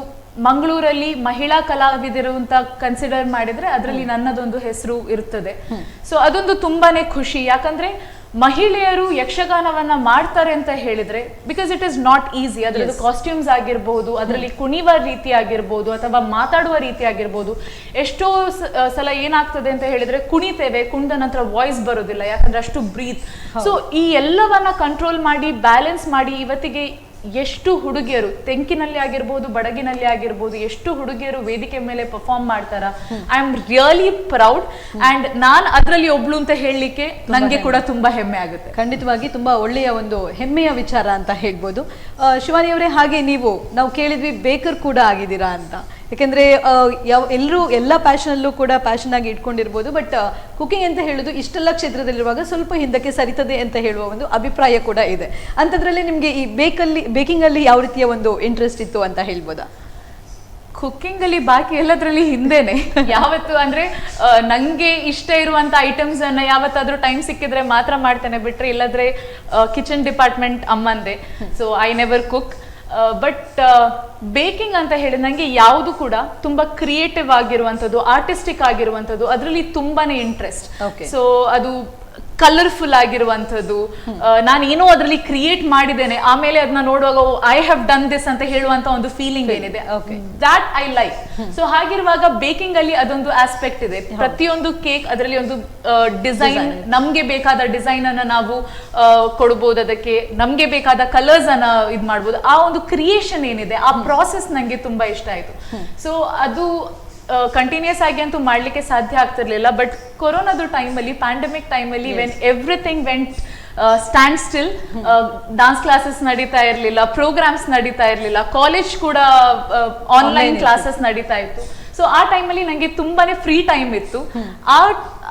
ಮಂಗಳೂರಲ್ಲಿ ಮಹಿಳಾ ಕಲಾವಿದರು ಅಂತ ಕನ್ಸಿಡರ್ ಮಾಡಿದ್ರೆ ಅದರಲ್ಲಿ ನನ್ನದೊಂದು ಹೆಸರು ಇರ್ತದೆ. ಸೊ ಅದೊಂದು ತುಂಬಾನೇ ಖುಷಿ, ಯಾಕಂದ್ರೆ ಮಹಿಳೆಯರು ಯಕ್ಷಗಾನವನ್ನ ಮಾಡ್ತಾರೆ ಅಂತ ಹೇಳಿದ್ರೆ because it is not easy. ಅದರದ್ದು ಕಾಸ್ಟ್ಯೂಮ್ಸ್ ಆಗಿರ್ಬಹುದು, ಅದರಲ್ಲಿ ಕುಣಿಯುವ ರೀತಿ ಆಗಿರ್ಬೋದು ಅಥವಾ ಮಾತಾಡುವ ರೀತಿ ಆಗಿರ್ಬೋದು. ಎಷ್ಟೋ ಸಲ ಏನಾಗ್ತದೆ ಅಂತ ಹೇಳಿದ್ರೆ ಕುಣಿತೇವೆ, ಕುಣಿದ ನಂತರ ವಾಯ್ಸ್ ಬರೋದಿಲ್ಲ, ಯಾಕಂದ್ರೆ ಅಷ್ಟು ಬ್ರೀತ್. ಸೊ ಈ ಎಲ್ಲವನ್ನ ಕಂಟ್ರೋಲ್ ಮಾಡಿ ಬ್ಯಾಲೆನ್ಸ್ ಮಾಡಿ ಇವತ್ತಿಗೆ ಎಷ್ಟು ಹುಡುಗಿಯರು ತೆಂಕಿನಲ್ಲಿ ಆಗಿರ್ಬೋದು, ಬಡಗಿನಲ್ಲಿ ಆಗಿರ್ಬೋದು, ಎಷ್ಟು ಹುಡುಗಿಯರು ವೇದಿಕೆ ಮೇಲೆ ಪರ್ಫಾರ್ಮ್ ಮಾಡ್ತಾರ. I am really proud and non ಅದ್ರಲ್ಲಿ ಒಬ್ಳು ಅಂತ ಹೇಳಲಿಕ್ಕೆ ನಂಗೆ ಕೂಡ ತುಂಬಾ ಹೆಮ್ಮೆ ಆಗುತ್ತೆ. ಖಂಡಿತವಾಗಿ ತುಂಬಾ ಒಳ್ಳೆಯ ಒಂದು ಹೆಮ್ಮೆಯ ವಿಚಾರ ಅಂತ ಹೇಳ್ಬೋದು. ಶಿವಾನಿ ಅವರೇ, ಹಾಗೆ ನಾವು ಕೇಳಿದ್ವಿ ಬೇಕರ್ ಕೂಡ ಆಗಿದ್ದೀರಾ ಅಂತ. ಯಾಕೆಂದ್ರೆ ಎಲ್ಲರೂ ಎಲ್ಲ ಪ್ಯಾಷನಲ್ಲೂ ಕೂಡ ಪ್ಯಾಷನ್ ಆಗಿ ಇಟ್ಕೊಂಡಿರ್ಬೋದು, ಬಟ್ ಕುಕಿಂಗ್ ಅಂತ ಹೇಳೋದು ಇಷ್ಟೆಲ್ಲ ಕ್ಷೇತ್ರದಲ್ಲಿರುವಾಗ ಸ್ವಲ್ಪ ಹಿಂದಕ್ಕೆ ಸರಿತದೆ ಅಂತ ಹೇಳುವ ಒಂದು ಅಭಿಪ್ರಾಯ ಕೂಡ ಇದೆ. ಅಂಥದ್ರಲ್ಲಿ ನಿಮಗೆ ಈ ಬೇಕಿಂಗ್ ಅಲ್ಲಿ ಯಾವ ರೀತಿಯ ಒಂದು ಇಂಟ್ರೆಸ್ಟ್ ಇತ್ತು ಅಂತ ಹೇಳ್ಬೋದಾ? ಕುಕ್ಕಿಂಗ್ ಅಲ್ಲಿ ಬಾಕಿ ಎಲ್ಲದ್ರಲ್ಲಿ ಹಿಂದೆನೆ. ಯಾವತ್ತು ಅಂದ್ರೆ ನಂಗೆ ಇಷ್ಟ ಇರುವಂತ ಐಟಮ್ಸ್ ಅನ್ನ ಯಾವತ್ತಾದ್ರೂ ಟೈಮ್ ಸಿಕ್ಕಿದ್ರೆ ಮಾತ್ರ ಮಾಡ್ತೇನೆ, ಬಿಟ್ರೆ ಇಲ್ಲದ್ರೆ ಕಿಚನ್ ಡಿಪಾರ್ಟ್ಮೆಂಟ್ ಅಮ್ಮಂದೆ. So I never cook. But baking ಅಂತ ಹೇಳಿ ನಂಗೆ ಯಾವುದು ಕೂಡ ತುಂಬಾ ಕ್ರಿಯೇಟಿವ್ ಆಗಿರುವಂಥದ್ದು, ಆರ್ಟಿಸ್ಟಿಕ್ ಆಗಿರುವಂಥದ್ದು, ಅದರಲ್ಲಿ ತುಂಬಾನೇ ಇಂಟ್ರೆಸ್ಟ್. ಸೊ ಅದು ಕಲರ್ಫುಲ್ ಆಗಿರುವಂಥದ್ದು, ನಾನು ಏನೋ ಅದರಲ್ಲಿ ಕ್ರಿಯೇಟ್ ಮಾಡಿದ್ದೇನೆ, ಆಮೇಲೆ ಅದನ್ನ ನೋಡುವಾಗ ಐ ಹ್ಯಾವ್ ಡನ್ ದಿಸ್ ಅಂತ ಹೇಳುವಂತ ಒಂದು ಫೀಲಿಂಗ್ ಏನಿದೆ, ದಾಟ್ ಐ ಲೈಕ್. ಸೊ ಹಾಗಿರುವಾಗ ಬೇಕಿಂಗ್ ಅಲ್ಲಿ ಅದೊಂದು ಆಸ್ಪೆಕ್ಟ್ ಇದೆ. ಪ್ರತಿಯೊಂದು ಕೇಕ್ ಅದರಲ್ಲಿ ಒಂದು ಡಿಸೈನ್, ನಮ್ಗೆ ಬೇಕಾದ ಡಿಸೈನ್ ಅನ್ನ ನಾವು ಕೊಡ್ಬೋದು, ಅದಕ್ಕೆ ನಮ್ಗೆ ಬೇಕಾದ ಕಲರ್ಸ್ ಅನ್ನ ಇದ್ ಮಾಡ್ಬೋದು. ಆ ಒಂದು ಕ್ರಿಯೇಷನ್ ಏನಿದೆ, ಆ ಪ್ರಾಸೆಸ್ ನಂಗೆ ತುಂಬಾ ಇಷ್ಟ ಆಯ್ತು. ಸೊ ಅದು ಕಂಟಿನ್ಯೂಸ್ ಆಗಿ ಅಂತೂ ಮಾಡ್ಲಿಕ್ಕೆ ಸಾಧ್ಯ ಆಗ್ತಿರ್ಲಿಲ್ಲ. ಬಟ್ ಕೊರೋನಾದ ಟೈಮಲ್ಲಿ, ಪ್ಯಾಂಡಮಿಕ್ ಟೈಮಲ್ಲಿ, when everything vent stand still, dance classes ನಡೀತಾ ಇರಲಿಲ್ಲ, ಪ್ರೋಗ್ರಾಮ್ಸ್ ನಡೀತಾ ಇರಲಿಲ್ಲ, ಕಾಲೇಜ್ ಕೂಡ ಆನ್ಲೈನ್ ಕ್ಲಾಸಸ್ ನಡೀತಾ ಇತ್ತು. ಸೊ ಸೊ ಆ ಟೈಮಲ್ಲಿ ನಂಗೆ ತುಂಬಾನೇ ಫ್ರೀ ಟೈಮ್ ಇತ್ತು.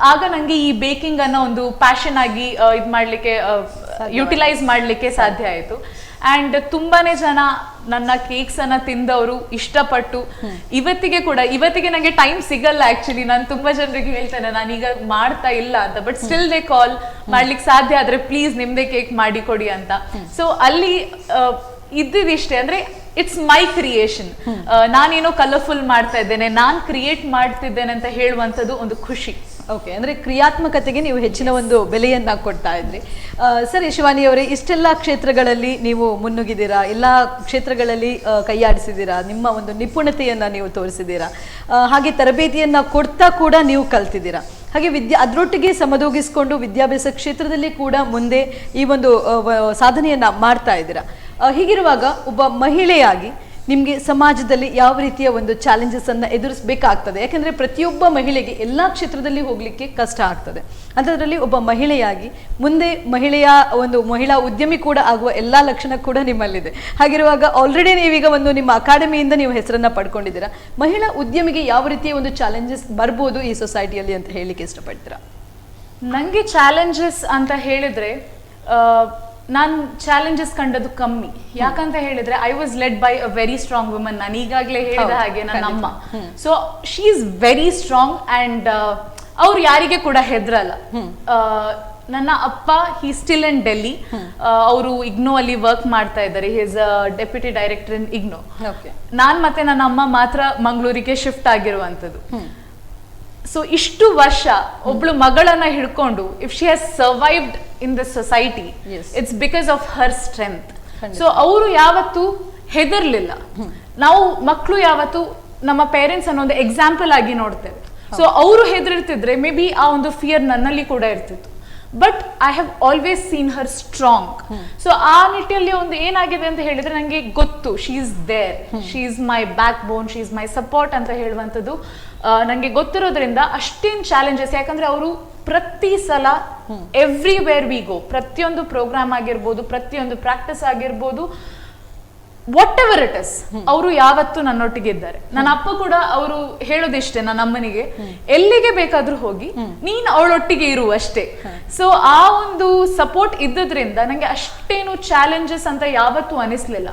ಆಗ ನಂಗೆ ಈ ಬೇಕಿಂಗ್ ಅನ್ನೋ ಒಂದು ಪ್ಯಾಷನ್ ಆಗಿ ಇದ್ ಮಾಡ್ಲಿಕ್ಕೆ ಯುಟಿಲೈಸ್ ಮಾಡ್ಲಿಕ್ಕೆ ಸಾಧ್ಯ ಆಯ್ತು. ಅಂಡ್ ತುಂಬಾನೇ ಜನ ನನ್ನ ಕೇಕ್ಸ್ ಅನ್ನ ತಿಂದವರು ಇಷ್ಟಪಟ್ಟು ಇವತ್ತಿಗೆ ನಂಗೆ ಟೈಮ್ ಸಿಗಲ್ಲ. ಆಕ್ಚುಲಿ ನಾನು ತುಂಬಾ ಜನರಿಗೆ ಹೇಳ್ತೇನೆ ನಾನೀಗ ಮಾಡ್ತಾ ಇಲ್ಲ ಅಂತ, ಬಟ್ ಸ್ಟಿಲ್ ದೇ ಕಾಲ್ ಮಾಡ್ಲಿಕ್ಕೆ ಸಾಧ್ಯ ಆದ್ರೆ ಪ್ಲೀಸ್ ನಿಮ್ದೇ ಕೇಕ್ ಮಾಡಿ ಕೊಡಿ ಅಂತ. ಸೊ ಅಲ್ಲಿ ಇದ್ದಿದಿಷ್ಟೇ, ಅಂದ್ರೆ ಇಟ್ಸ್ ಮೈ ಕ್ರಿಯೇಷನ್. ನಾನೇನೋ ಕಲರ್ಫುಲ್ ಮಾಡ್ತಾ ಇದ್ದೇನೆ, ನಾನ್ ಕ್ರಿಯೇಟ್ ಮಾಡ್ತಿದ್ದೇನೆ ಅಂತ ಹೇಳುವಂಥದ್ದು ಒಂದು ಖುಷಿ. ಓಕೆ, ಅಂದ್ರೆ ಕ್ರಿಯಾತ್ಮಕತೆಗೆ ನೀವು ಹೆಚ್ಚಿನ ಒಂದು ಬೆಲೆಯನ್ನ ಕೊಡ್ತಾ ಇದ್ರಿ. ಸರಿ ಶಿವಾನಿ ಅವರೇ, ಇಷ್ಟೆಲ್ಲ ಕ್ಷೇತ್ರಗಳಲ್ಲಿ ನೀವು ಮುನ್ನುಗ್ಗಿದ್ದೀರಾ, ಎಲ್ಲ ಕ್ಷೇತ್ರಗಳಲ್ಲಿ ಕೈಯಾಡಿಸಿದ್ದೀರಾ, ನಿಮ್ಮ ಒಂದು ನಿಪುಣತೆಯನ್ನ ನೀವು ತೋರಿಸಿದ್ದೀರಾ, ಹಾಗೆ ತರಬೇತಿಯನ್ನ ಕೊಡ್ತಾ ಕೂಡ ನೀವು ಕಲ್ತಿದ್ದೀರಾ. ಹಾಗೆ ಅದರೊಟ್ಟಿಗೆ ಸಮದೂಗಿಸ್ಕೊಂಡು ವಿದ್ಯಾಭ್ಯಾಸ ಕ್ಷೇತ್ರದಲ್ಲಿ ಕೂಡ ಮುಂದೆ ಈ ಒಂದು ಸಾಧನೆಯನ್ನ ಮಾಡ್ತಾ ಇದ್ದೀರಾ. ಹೀಗಿರುವಾಗ ಒಬ್ಬ ಮಹಿಳೆಯಾಗಿ ನಿಮಗೆ ಸಮಾಜದಲ್ಲಿ ಯಾವ ರೀತಿಯ ಒಂದು ಚಾಲೆಂಜಸ್ ಅನ್ನ ಎದುರಿಸಬೇಕಾಗ್ತದೆ? ಯಾಕಂದ್ರೆ ಪ್ರತಿಯೊಬ್ಬ ಮಹಿಳೆಗೆ ಎಲ್ಲಾ ಕ್ಷೇತ್ರದಲ್ಲಿ ಹೋಗ್ಲಿಕ್ಕೆ ಕಷ್ಟ ಆಗ್ತದೆ. ಅಂಥದ್ರಲ್ಲಿ ಒಬ್ಬ ಮಹಿಳೆಯಾಗಿ ಮುಂದೆ ಮಹಿಳಾ ಉದ್ಯಮಿ ಕೂಡ ಆಗುವ ಎಲ್ಲಾ ಲಕ್ಷಣ ಕೂಡ ನಿಮ್ಮಲ್ಲಿದೆ. ಹಾಗಿರುವಾಗ ಆಲ್ರೆಡಿ ನೀವೀಗ ಒಂದು ನಿಮ್ಮ ಅಕಾಡೆಮಿಯಿಂದ ನೀವು ಹೆಸರನ್ನ ಪಡ್ಕೊಂಡಿದ್ದೀರಾ. ಮಹಿಳಾ ಉದ್ಯಮಿಗೆ ಯಾವ ರೀತಿಯ ಒಂದು ಚಾಲೆಂಜಸ್ ಬರ್ಬೋದು ಈ ಸೊಸೈಟಿಯಲ್ಲಿ ಅಂತ ಹೇಳಿಕ್ಕೆ ಇಷ್ಟಪಡ್ತೀರಾ? ನಂಗೆ ಚಾಲೆಂಜಸ್ ಅಂತ ಹೇಳಿದ್ರೆ ನಾನು ಚಾಲೆಂಜಸ್ ಕಂಡದ್ದು ಕಮ್ಮಿ. ಯಾಕಂತ ಹೇಳಿದ್ರೆ I was led by a very strong woman. ನಾನು ಈಗಾಗಲೇ ಹೇಳಿದ ಹಾಗೆ ನನ್ನ ಅಮ್ಮ. So she is very strong and ಅವ್ರು ಯಾರಿಗೆ ಕೂಡ ಹೆದರಲ್ಲ. ನನ್ನ ಅಪ್ಪ ಹಿ ಸ್ಟಿಲ್ ಇನ್ ಡೆಲ್ಲಿ. ಅವರು ಇಗ್ನೋ ಅಲ್ಲಿ ವರ್ಕ್ ಮಾಡ್ತಾ ಇದ್ದಾರೆ. He is deputy director in IGNOU. ನಾನ್ ಮತ್ತೆ ನನ್ನ ಅಮ್ಮ ಮಾತ್ರ ಮಂಗಳೂರಿಗೆ ಶಿಫ್ಟ್ ಆಗಿರುವಂತದ್ದು. ಸೊ ಇಷ್ಟು ವರ್ಷ ಒಬ್ಳು ಮಗಳನ್ನ ಹಿಡ್ಕೊಂಡು if she has survived in the society, it's because of her strength. So ಅವರು ಯಾವತ್ತು ಹೆದರ್ಲಿಲ್ಲ. ನಾವು ಮಕ್ಕಳು ಯಾವತ್ತು ನಮ್ಮ ಪೇರೆಂಟ್ಸ್ ಅನ್ನೋ ಒಂದು ಎಕ್ಸಾಂಪಲ್ ಆಗಿ ನೋಡ್ತೇವೆ. ಸೊ ಅವರು ಹೆದರ್ತಿದ್ರೆ ಮೇ ಬಿ ಆ ಒಂದು ಫಿಯರ್ ನನ್ನಲ್ಲಿ ಕೂಡ ಇರ್ತಿತ್ತು. But I have always seen her strong. So ಆ ನಿಟ್ಟಿನಲ್ಲಿ ಒಂದು ಏನಾಗಿದೆ ಅಂತ ಹೇಳಿದ್ರೆ ನಂಗೆ ಗೊತ್ತು, she is there, she is my backbone, she is my support ಅಂತ ಹೇಳುವಂಥದ್ದು ನಂಗೆ ಗೊತ್ತಿರೋದ್ರಿಂದ ಅಷ್ಟೇನ್ ಚಾಲೆಂಜಸ್. ಯಾಕಂದ್ರೆ ಅವರು ಪ್ರತಿ ಸಲ ಎವ್ರಿವೇರ್ ವಿ ಗೋ, ಪ್ರತಿಯೊಂದು ಪ್ರೋಗ್ರಾಮ್ ಆಗಿರ್ಬೋದು, ಪ್ರತಿಯೊಂದು ಪ್ರಾಕ್ಟೀಸ್ ಆಗಿರ್ಬೋದು, ವಾಟ್ ಎವರ್ ಇಟ್ ಇಸ್, ಅವರು ಯಾವತ್ತು ನನ್ನೊಟ್ಟಿಗೆ ಇದ್ದಾರೆ. ನನ್ನ ಅಪ್ಪ ಕೂಡ ಅವರು ಹೇಳೋದಿಷ್ಟೇ ನನ್ನ ಅಮ್ಮನಿಗೆ, ಎಲ್ಲಿಗೆ ಬೇಕಾದ್ರೂ ಹೋಗಿ ನೀನ್ ಅವಳೊಟ್ಟಿಗೆ ಇರು ಅಷ್ಟೇ. ಸೊ ಆ ಒಂದು ಸಪೋರ್ಟ್ ಇದ್ದದ್ರಿಂದ ನಂಗೆ ಅಷ್ಟೇನು ಚಾಲೆಂಜಸ್ ಅಂತ ಯಾವತ್ತೂ ಅನಿಸ್ಲಿಲ್ಲ.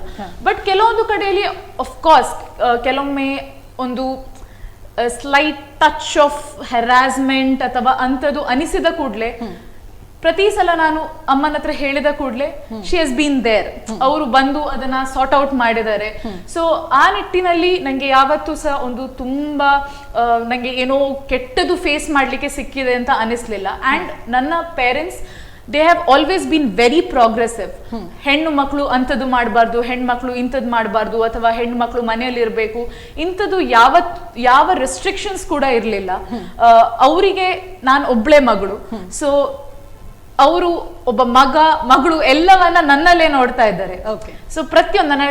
ಬಟ್ ಕೆಲವೊಂದು ಕಡೆಯಲ್ಲಿ ಅಫ್ಕೋರ್ಸ್ ಕೆಲವೊಮ್ಮೆ ಒಂದು ಸ್ಲೈಟ್ ಟಚ್ ಆಫ್ ಹೆರಾಸ್ಮೆಂಟ್ ಅಥವಾ ಅಂಥದ್ದು ಅನಿಸಿದ ಕೂಡಲೇ, ಪ್ರತಿ ಸಲ ನಾನು ಅಮ್ಮನ ಹತ್ರ ಹೇಳಿದ ಕೂಡಲೇ ಶಿ ಹಸ್ ಬೀನ್ ದೇರ್, ಅವರು ಬಂದು ಅದನ್ನ ಸಾರ್ಟ್ ಔಟ್ ಮಾಡಿದ್ದಾರೆ. ಸೊ ಆ ನಿಟ್ಟಿನಲ್ಲಿ ನಂಗೆ ಯಾವತ್ತೂ ಸಹ ಒಂದು ತುಂಬಾ ನಂಗೆ ಏನೋ ಕೆಟ್ಟದು ಫೇಸ್ ಮಾಡ್ಲಿಕ್ಕೆ ಸಿಕ್ಕಿದೆ ಅಂತ ಅನಿಸ್ಲಿಲ್ಲ. ಅಂಡ್ ನನ್ನ parents they have always been very progressive. ಹೆಣ್ಣು ಮಕ್ಕಳು ಅಂಥದ್ದು ಮಾಡಬಾರ್ದು, ಹೆಣ್ಮಕ್ಳು ಇಂಥದ್ದು ಮಾಡಬಾರ್ದು, ಅಥವಾ ಹೆಣ್ಣು ಮಕ್ಕಳು ಮನೆಯಲ್ಲಿ ಇರಬೇಕು, ಇಂಥದ್ದು ಯಾವ ರೆಸ್ಟ್ರಿಕ್ಷನ್ಸ್ ಕೂಡ ಇರಲಿಲ್ಲ. ಅವರಿಗೆ ನಾನು ಒಬ್ಳೆ ಮಗಳು. ಸೊ ಅವರು ಒಬ್ಬ ಮಗಳು ಎಲ್ಲವನ್ನ ನನ್ನಲ್ಲೇ ನೋಡ್ತಾ ಇದ್ದಾರೆ. ಸೊ ಪ್ರತಿಯೊಂದು ನನ್ನ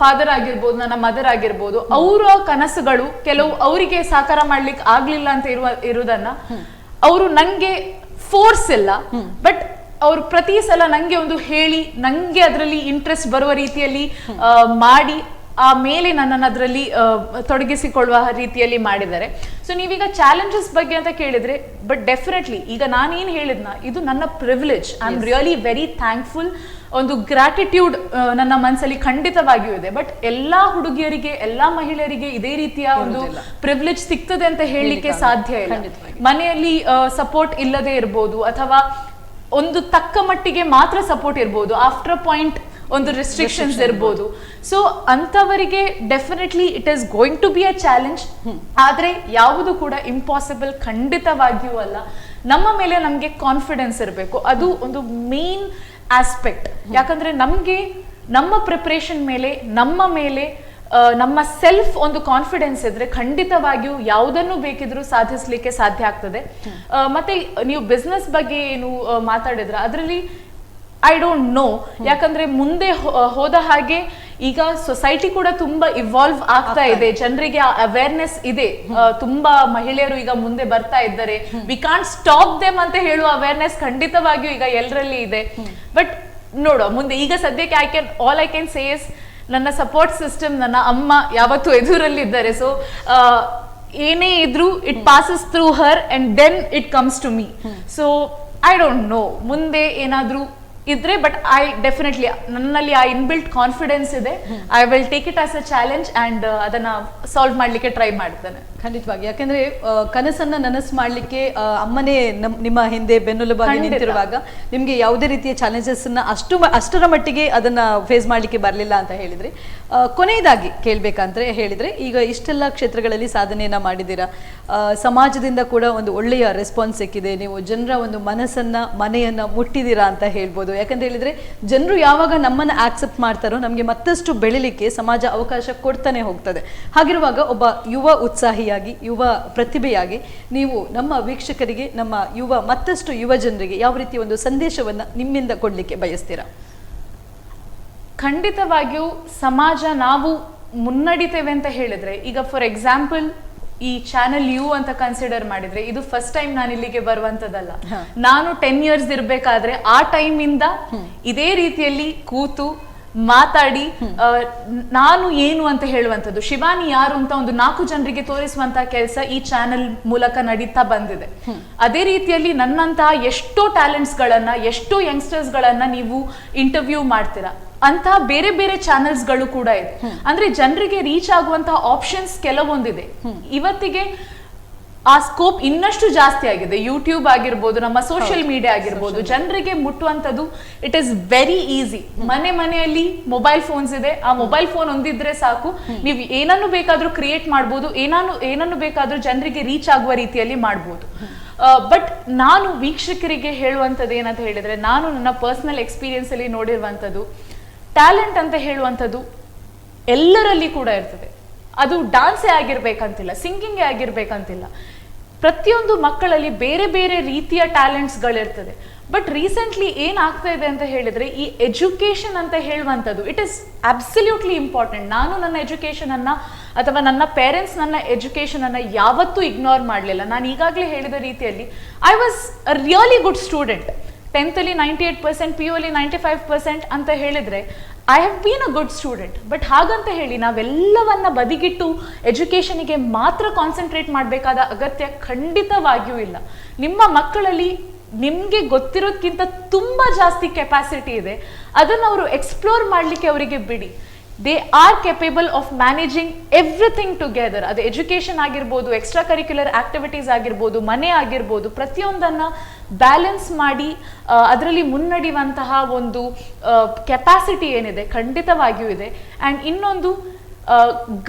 ಫಾದರ್ ಆಗಿರ್ಬೋದು, ನನ್ನ ಮದರ್ ಆಗಿರ್ಬೋದು, ಅವರ ಕನಸುಗಳು ಕೆಲವು ಅವರಿಗೆ ಸಾಕಾರ ಮಾಡ್ಲಿಕ್ಕೆ ಆಗ್ಲಿಲ್ಲ ಅಂತ ಇರುವುದನ್ನ ಅವರು ನಂಗೆ ಫೋರ್ಸ್ ಇಲ್ಲ, ಬಟ್ ಅವ್ರು ಪ್ರತಿ ಸಲ ನಂಗೆ ಒಂದು ಹೇಳಿ, ನಂಗೆ ಅದರಲ್ಲಿ ಇಂಟ್ರೆಸ್ಟ್ ಬರುವ ರೀತಿಯಲ್ಲಿ ಮಾಡಿ ಆ ಮೇಲೆ ನನ್ನನ್ನು ಅದರಲ್ಲಿ ತೊಡಗಿಸಿಕೊಳ್ಳುವ ರೀತಿಯಲ್ಲಿ ಮಾಡಿದ್ದಾರೆ. ಸೊ ನೀವೀಗ ಚಾಲೆಂಜಸ್ ಬಗ್ಗೆ ಅಂತ ಕೇಳಿದ್ರೆ, ಬಟ್ ಡೆಫಿನೆಟ್ಲಿ ಈಗ ನಾನೇನು ಹೇಳಿದ್ನ, ಇದು ನನ್ನ privilege. I am really very thankful. ಒಂದು ಗ್ರಾಟಿಟ್ಯೂಡ್ ನನ್ನ ಮನಸ್ಸಲ್ಲಿ ಖಂಡಿತವಾಗಿಯೂ ಇದೆ. ಬಟ್ ಎಲ್ಲಾ ಹುಡುಗಿಯರಿಗೆ, ಎಲ್ಲಾ ಮಹಿಳೆಯರಿಗೆ ಇದೇ ರೀತಿಯ ಒಂದು ಪ್ರಿವಿಲೇಜ್ ಸಿಗ್ತದೆ ಅಂತ ಹೇಳಲಿಕ್ಕೆ ಸಾಧ್ಯ ಇಲ್ಲ. ಮನೆಯಲ್ಲಿ ಸಪೋರ್ಟ್ ಇಲ್ಲದೆ ಇರ್ಬೋದು, ಅಥವಾ ಒಂದು ತಕ್ಕ ಮಟ್ಟಿಗೆ ಮಾತ್ರ ಸಪೋರ್ಟ್ ಇರ್ಬೋದು, ಆಫ್ಟರ್ ಅ ಪಾಯಿಂಟ್ ಒಂದು ರೆಸ್ಟ್ರಿಕ್ಷನ್ಸ್ ಇರ್ಬೋದು. ಸೊ ಅಂತವರಿಗೆ definitely it is going to be a challenge. ಆದ್ರೆ ಯಾವುದು ಕೂಡ ಇಂಪಾಸಿಬಲ್ ಖಂಡಿತವಾಗಿಯೂ ಅಲ್ಲ. ನಮ್ಮ ಮೇಲೆ ನಮ್ಗೆ ಕಾನ್ಫಿಡೆನ್ಸ್ ಇರಬೇಕು, ಅದು ಒಂದು ಮೇನ್ ಆಸ್ಪೆಕ್ಟ್. ಯಾಕಂದ್ರೆ ನಮ್ಗೆ ನಮ್ಮ ಪ್ರಿಪರೇಷನ್ ಮೇಲೆ, ನಮ್ಮ ಸೆಲ್ಫ್ ಒಂದು ಕಾನ್ಫಿಡೆನ್ಸ್ ಇದ್ರೆ ಖಂಡಿತವಾಗಿಯೂ ಯಾವುದನ್ನು ಬೇಕಿದ್ರೂ ಸಾಧಿಸ್ಲಿಕ್ಕೆ ಸಾಧ್ಯ ಆಗ್ತದೆ. ಮತ್ತೆ ನೀವು ಬಿಸ್ನೆಸ್ ಬಗ್ಗೆ ಏನು ಮಾತಾಡಿದ್ರ, ಅದರಲ್ಲಿ ಐ ಡೋಂಟ್ ನೋ. ಯಾಕಂದ್ರೆ ಮುಂದೆ ಹೋದ ಹಾಗೆ ಈಗ ಸೊಸೈಟಿ ಕೂಡ ತುಂಬಾ ಇವಾಲ್ವ್ ಆಗ್ತಾ ಇದೆ, ಜನರಿಗೆ ಅವೇರ್ನೆಸ್ ಇದೆ, ತುಂಬಾ ಮಹಿಳೆಯರು ಈಗ ಮುಂದೆ ಬರ್ತಾ ಇದ್ದಾರೆ. ವಿ ಕಾಂಟ್ ಸ್ಟಾಪ್ ದೆಮ್ ಅಂತ ಹೇಳುವ ಅವೇರ್ನೆಸ್ ಖಂಡಿತವಾಗಿಯೂ ಈಗ ಎಲ್ಲರಲ್ಲಿ ಇದೆ. ಬಟ್ ನೋಡೋ ಮುಂದೆ. ಈಗ ಸದ್ಯಕ್ಕೆ all I can say is ನನ್ನ ಸಪೋರ್ಟ್ ಸಿಸ್ಟಮ್, ನನ್ನ ಅಮ್ಮ ಯಾವತ್ತೂ ಎದುರಲ್ಲಿದ್ದಾರೆ. ಸೊ ಏನೇ ಇದ್ರು it passes through her and then it comes to me. So I don't know ಮುಂದೆ ಏನಾದ್ರೂ ಇದ್ರೆ, ಬಟ್ ಐ ಡೆಫಿನೆಟ್ಲಿ ನನ್ನಲ್ಲಿ ಆ ಇನ್ಬಿಲ್ಟ್ ಕಾನ್ಫಿಡೆನ್ಸ್ ಇದೆ. I will take it as a challenge and ಅದನ್ನ ಸಾಲ್ವ್ ಮಾಡ್ಲಿಕ್ಕೆ ಟ್ರೈ ಮಾಡ್ತೇನೆ. ಖಂಡಿತವಾಗಿ, ಯಾಕಂದ್ರೆ ಕನಸನ್ನ ನನಸು ಮಾಡ್ಲಿಕ್ಕೆ ಅಮ್ಮನೇ ನಿಮ್ಮ ಹಿಂದೆ ಬೆನ್ನೆಲುಬಾಗಿ ನಿಂತಿರುವಾಗ ನಿಮ್ಗೆ ಯಾವುದೇ ರೀತಿಯ ಚಾಲೆಂಜಸ್ ಅಷ್ಟರ ಮಟ್ಟಿಗೆ ಅದನ್ನ ಫೇಸ್ ಮಾಡ್ಲಿಕ್ಕೆ ಬರಲಿಲ್ಲ ಅಂತ ಹೇಳಿದ್ರಿ. ಕೊನೆಯದಾಗಿ ಕೇಳ್ಬೇಕಂದ್ರೆ ಹೇಳಿದ್ರೆ, ಈಗ ಇಷ್ಟೆಲ್ಲ ಕ್ಷೇತ್ರಗಳಲ್ಲಿ ಸಾಧನೆಯನ್ನ ಮಾಡಿದ್ದೀರಾ, ಸಮಾಜದಿಂದ ಕೂಡ ಒಂದು ಒಳ್ಳೆಯ ರೆಸ್ಪಾನ್ಸ್ ಸಿಕ್ಕಿದೆ, ನೀವು ಜನರ ಒಂದು ಮನಸ್ಸನ್ನ ಮನೆಯನ್ನ ಮುಟ್ಟಿದ್ದೀರಾ ಅಂತ ಹೇಳ್ಬೋದು. ಯಾಕಂತ ಹೇಳಿದ್ರೆ ಜನರು ಯಾವಾಗ ನಮ್ಮನ್ನ ಆಕ್ಸೆಪ್ಟ್ ಮಾಡ್ತಾರೋ ನಮ್ಗೆ ಮತ್ತಷ್ಟು ಬೆಳಿಲಿಕ್ಕೆ ಸಮಾಜ ಅವಕಾಶ ಕೊಡ್ತಾನೆ ಹೋಗ್ತದೆ. ಹಾಗಿರುವಾಗ ಒಬ್ಬ ಯುವ ಉತ್ಸಾಹಿಯಾಗಿ, ಯುವ ಪ್ರತಿಭೆಯಾಗಿ ನೀವು ನಮ್ಮ ವೀಕ್ಷಕರಿಗೆ, ನಮ್ಮ ಮತ್ತಷ್ಟು ಯುವ ಜನರಿಗೆ ಯಾವ ರೀತಿಯ ಒಂದು ಸಂದೇಶವನ್ನ ನಿಮ್ಮಿಂದ ಕೊಡ್ಲಿಕ್ಕೆ ಬಯಸ್ತೀರಾ? ಖಂಡಿತವಾಗಿಯೂ ಸಮಾಜ ನಾವು ಮುನ್ನಡಿತೇವೆ ಅಂತ ಹೇಳಿದ್ರೆ, ಈಗ ಫಾರ್ ಎಕ್ಸಾಂಪಲ್ ಈ ಚಾನೆಲ್ ಯು ಅಂತ ಕನ್ಸಿಡರ್ ಮಾಡಿದ್ರೆ ಇದು ಫಸ್ಟ್ ಟೈಮ್ ನಾನು ಇಲ್ಲಿಗೆ ಬರುವಂತದಲ್ಲ. ನಾನು 10 years ಇರ್ಬೇಕಾದ್ರೆ ಆ ಟೈಮ್ ಇಂದ ಇದೇ ರೀತಿಯಲ್ಲಿ ಕೂತು ಮಾತಾಡಿ ನಾನು ಏನು ಅಂತ ಹೇಳುವಂಥದ್ದು, ಶಿವಾನಿ ಯಾರು ಅಂತ ಒಂದು 4 ಜನರಿಗೆ ತೋರಿಸುವಂತಹ ಕೆಲಸ ಈ ಚಾನೆಲ್ ಮೂಲಕ ನಡೀತಾ ಬಂದಿದೆ. ಅದೇ ರೀತಿಯಲ್ಲಿ ನನ್ನಂತಹ ಎಷ್ಟೋ ಟ್ಯಾಲೆಂಟ್ಸ್ ಗಳನ್ನ, ಎಷ್ಟೋ ಯಂಗ್ಸ್ಟರ್ಸ್ ಗಳನ್ನ ನೀವು ಇಂಟರ್ವ್ಯೂ ಮಾಡ್ತೀರಾ. ಅಂತಹ ಬೇರೆ ಬೇರೆ ಚಾನೆಲ್ಸ್ ಗಳು ಕೂಡ ಇದೆ. ಅಂದ್ರೆ ಜನರಿಗೆ ರೀಚ್ ಆಗುವಂತಹ ಆಪ್ಷನ್ಸ್ ಕೆಲವೊಂದಿದೆ. ಇವತ್ತಿಗೆ ಆ ಸ್ಕೋಪ್ ಇನ್ನಷ್ಟು ಜಾಸ್ತಿ ಆಗಿದೆ. ಯೂಟ್ಯೂಬ್ ಆಗಿರ್ಬೋದು, ನಮ್ಮ ಸೋಷಿಯಲ್ ಮೀಡಿಯಾ ಆಗಿರ್ಬೋದು, ಜನರಿಗೆ ಮುಟ್ಟುವಂಥದ್ದು ಇಟ್ ಇಸ್ ವೆರಿ ಈಸಿ. ಮನೆಯಲ್ಲಿ ಮೊಬೈಲ್ ಫೋನ್ಸ್ ಇದೆ. ಆ ಮೊಬೈಲ್ ಫೋನ್ ಹೊಂದಿದ್ರೆ ಸಾಕು, ನೀವು ಏನನ್ನು ಬೇಕಾದ್ರೂ ಕ್ರಿಯೇಟ್ ಮಾಡ್ಬೋದು, ಏನನ್ನು ಬೇಕಾದ್ರೂ ಜನರಿಗೆ ರೀಚ್ ಆಗುವ ರೀತಿಯಲ್ಲಿ ಮಾಡ್ಬೋದು. ಬಟ್ ನಾನು ವೀಕ್ಷಕರಿಗೆ ಹೇಳುವಂಥದ್ದು ಏನಂತ ಹೇಳಿದ್ರೆ, ನಾನು ನನ್ನ ಪರ್ಸನಲ್ ಎಕ್ಸ್ಪೀರಿಯನ್ಸ್ ಅಲ್ಲಿ ನೋಡಿರುವಂಥದ್ದು, ಟ್ಯಾಲೆಂಟ್ ಅಂತ ಹೇಳುವಂಥದ್ದು ಎಲ್ಲರಲ್ಲಿ ಕೂಡ ಇರ್ತದೆ. ಅದು ಡಾನ್ಸೇ ಆಗಿರ್ಬೇಕಂತಿಲ್ಲ, ಸಿಂಗಿಂಗೇ ಆಗಿರ್ಬೇಕಂತಿಲ್ಲ. ಪ್ರತಿಯೊಂದು ಮಕ್ಕಳಲ್ಲಿ ಬೇರೆ ಬೇರೆ ರೀತಿಯ ಟ್ಯಾಲೆಂಟ್ಸ್ಗಳಿರ್ತದೆ. ಬಟ್ ರೀಸೆಂಟ್ಲಿ ಏನಾಗ್ತಾ ಇದೆ ಅಂತ ಹೇಳಿದ್ರೆ, ಈ ಎಜುಕೇಶನ್ ಅಂತ ಹೇಳುವಂಥದ್ದು ಇಟ್ ಇಸ್ ಅಬ್ಸಲ್ಯೂಟ್ಲಿ ಇಂಪಾರ್ಟೆಂಟ್. ನಾನು ನನ್ನ ಎಜುಕೇಶನ್ ಅನ್ನ ಅಥವಾ ನನ್ನ ಪೇರೆಂಟ್ಸ್ ನನ್ನ ಎಜುಕೇಶನ್ ಅನ್ನ ಯಾವತ್ತೂ ಇಗ್ನೋರ್ ಮಾಡಲಿಲ್ಲ. ನಾನು ಈಗಾಗಲೇ ಹೇಳಿದ ರೀತಿಯಲ್ಲಿ I was a really good student. 10th ಅಲ್ಲಿ 98%, PU ಅಲ್ಲಿ 95% ಅಂತ ಹೇಳಿದ್ರೆ I have been a good student. But ಹಾಗಂತ ಹೇಳಿ ನಾವೆಲ್ಲವನ್ನ ಬದಿಗಿಟ್ಟು ಎಜುಕೇಶನ್ಗೆ ಮಾತ್ರ ಕಾನ್ಸಂಟ್ರೇಟ್ ಮಾಡಬೇಕಾದ ಅಗತ್ಯ ಖಂಡಿತವಾಗಿಯೂ ಇಲ್ಲ. ನಿಮ್ಮ ಮಕ್ಕಳಲ್ಲಿ ನಿಮ್ಗೆ ಗೊತ್ತಿರೋದ್ಕಿಂತ ತುಂಬಾ ಜಾಸ್ತಿ ಕೆಪಾಸಿಟಿ ಇದೆ. ಅದನ್ನು ಅವರು ಎಕ್ಸ್ಪ್ಲೋರ್ ಮಾಡ್ಲಿಕ್ಕೆ ಅವರಿಗೆ ಬಿಡಿ. They are capable of managing everything together. ಅದು ಎಜುಕೇಶನ್ ಆಗಿರ್ಬೋದು, ಎಕ್ಸ್ಟ್ರಾ ಕರಿಕ್ಯುಲರ್ ಆಕ್ಟಿವಿಟೀಸ್ ಆಗಿರ್ಬೋದು, ಮನೆ ಆಗಿರ್ಬೋದು, ಪ್ರತಿಯೊಂದನ್ನ ಬ್ಯಾಲೆನ್ಸ್ ಮಾಡಿ ಅದರಲ್ಲಿ ಮುನ್ನಡೆಯುವಂತಹ ಒಂದು ಕೆಪಾಸಿಟಿ ಏನಿದೆ ಖಂಡಿತವಾಗಿಯೂ ಇದೆ. ಆ್ಯಂಡ್ ಇನ್ನೊಂದು,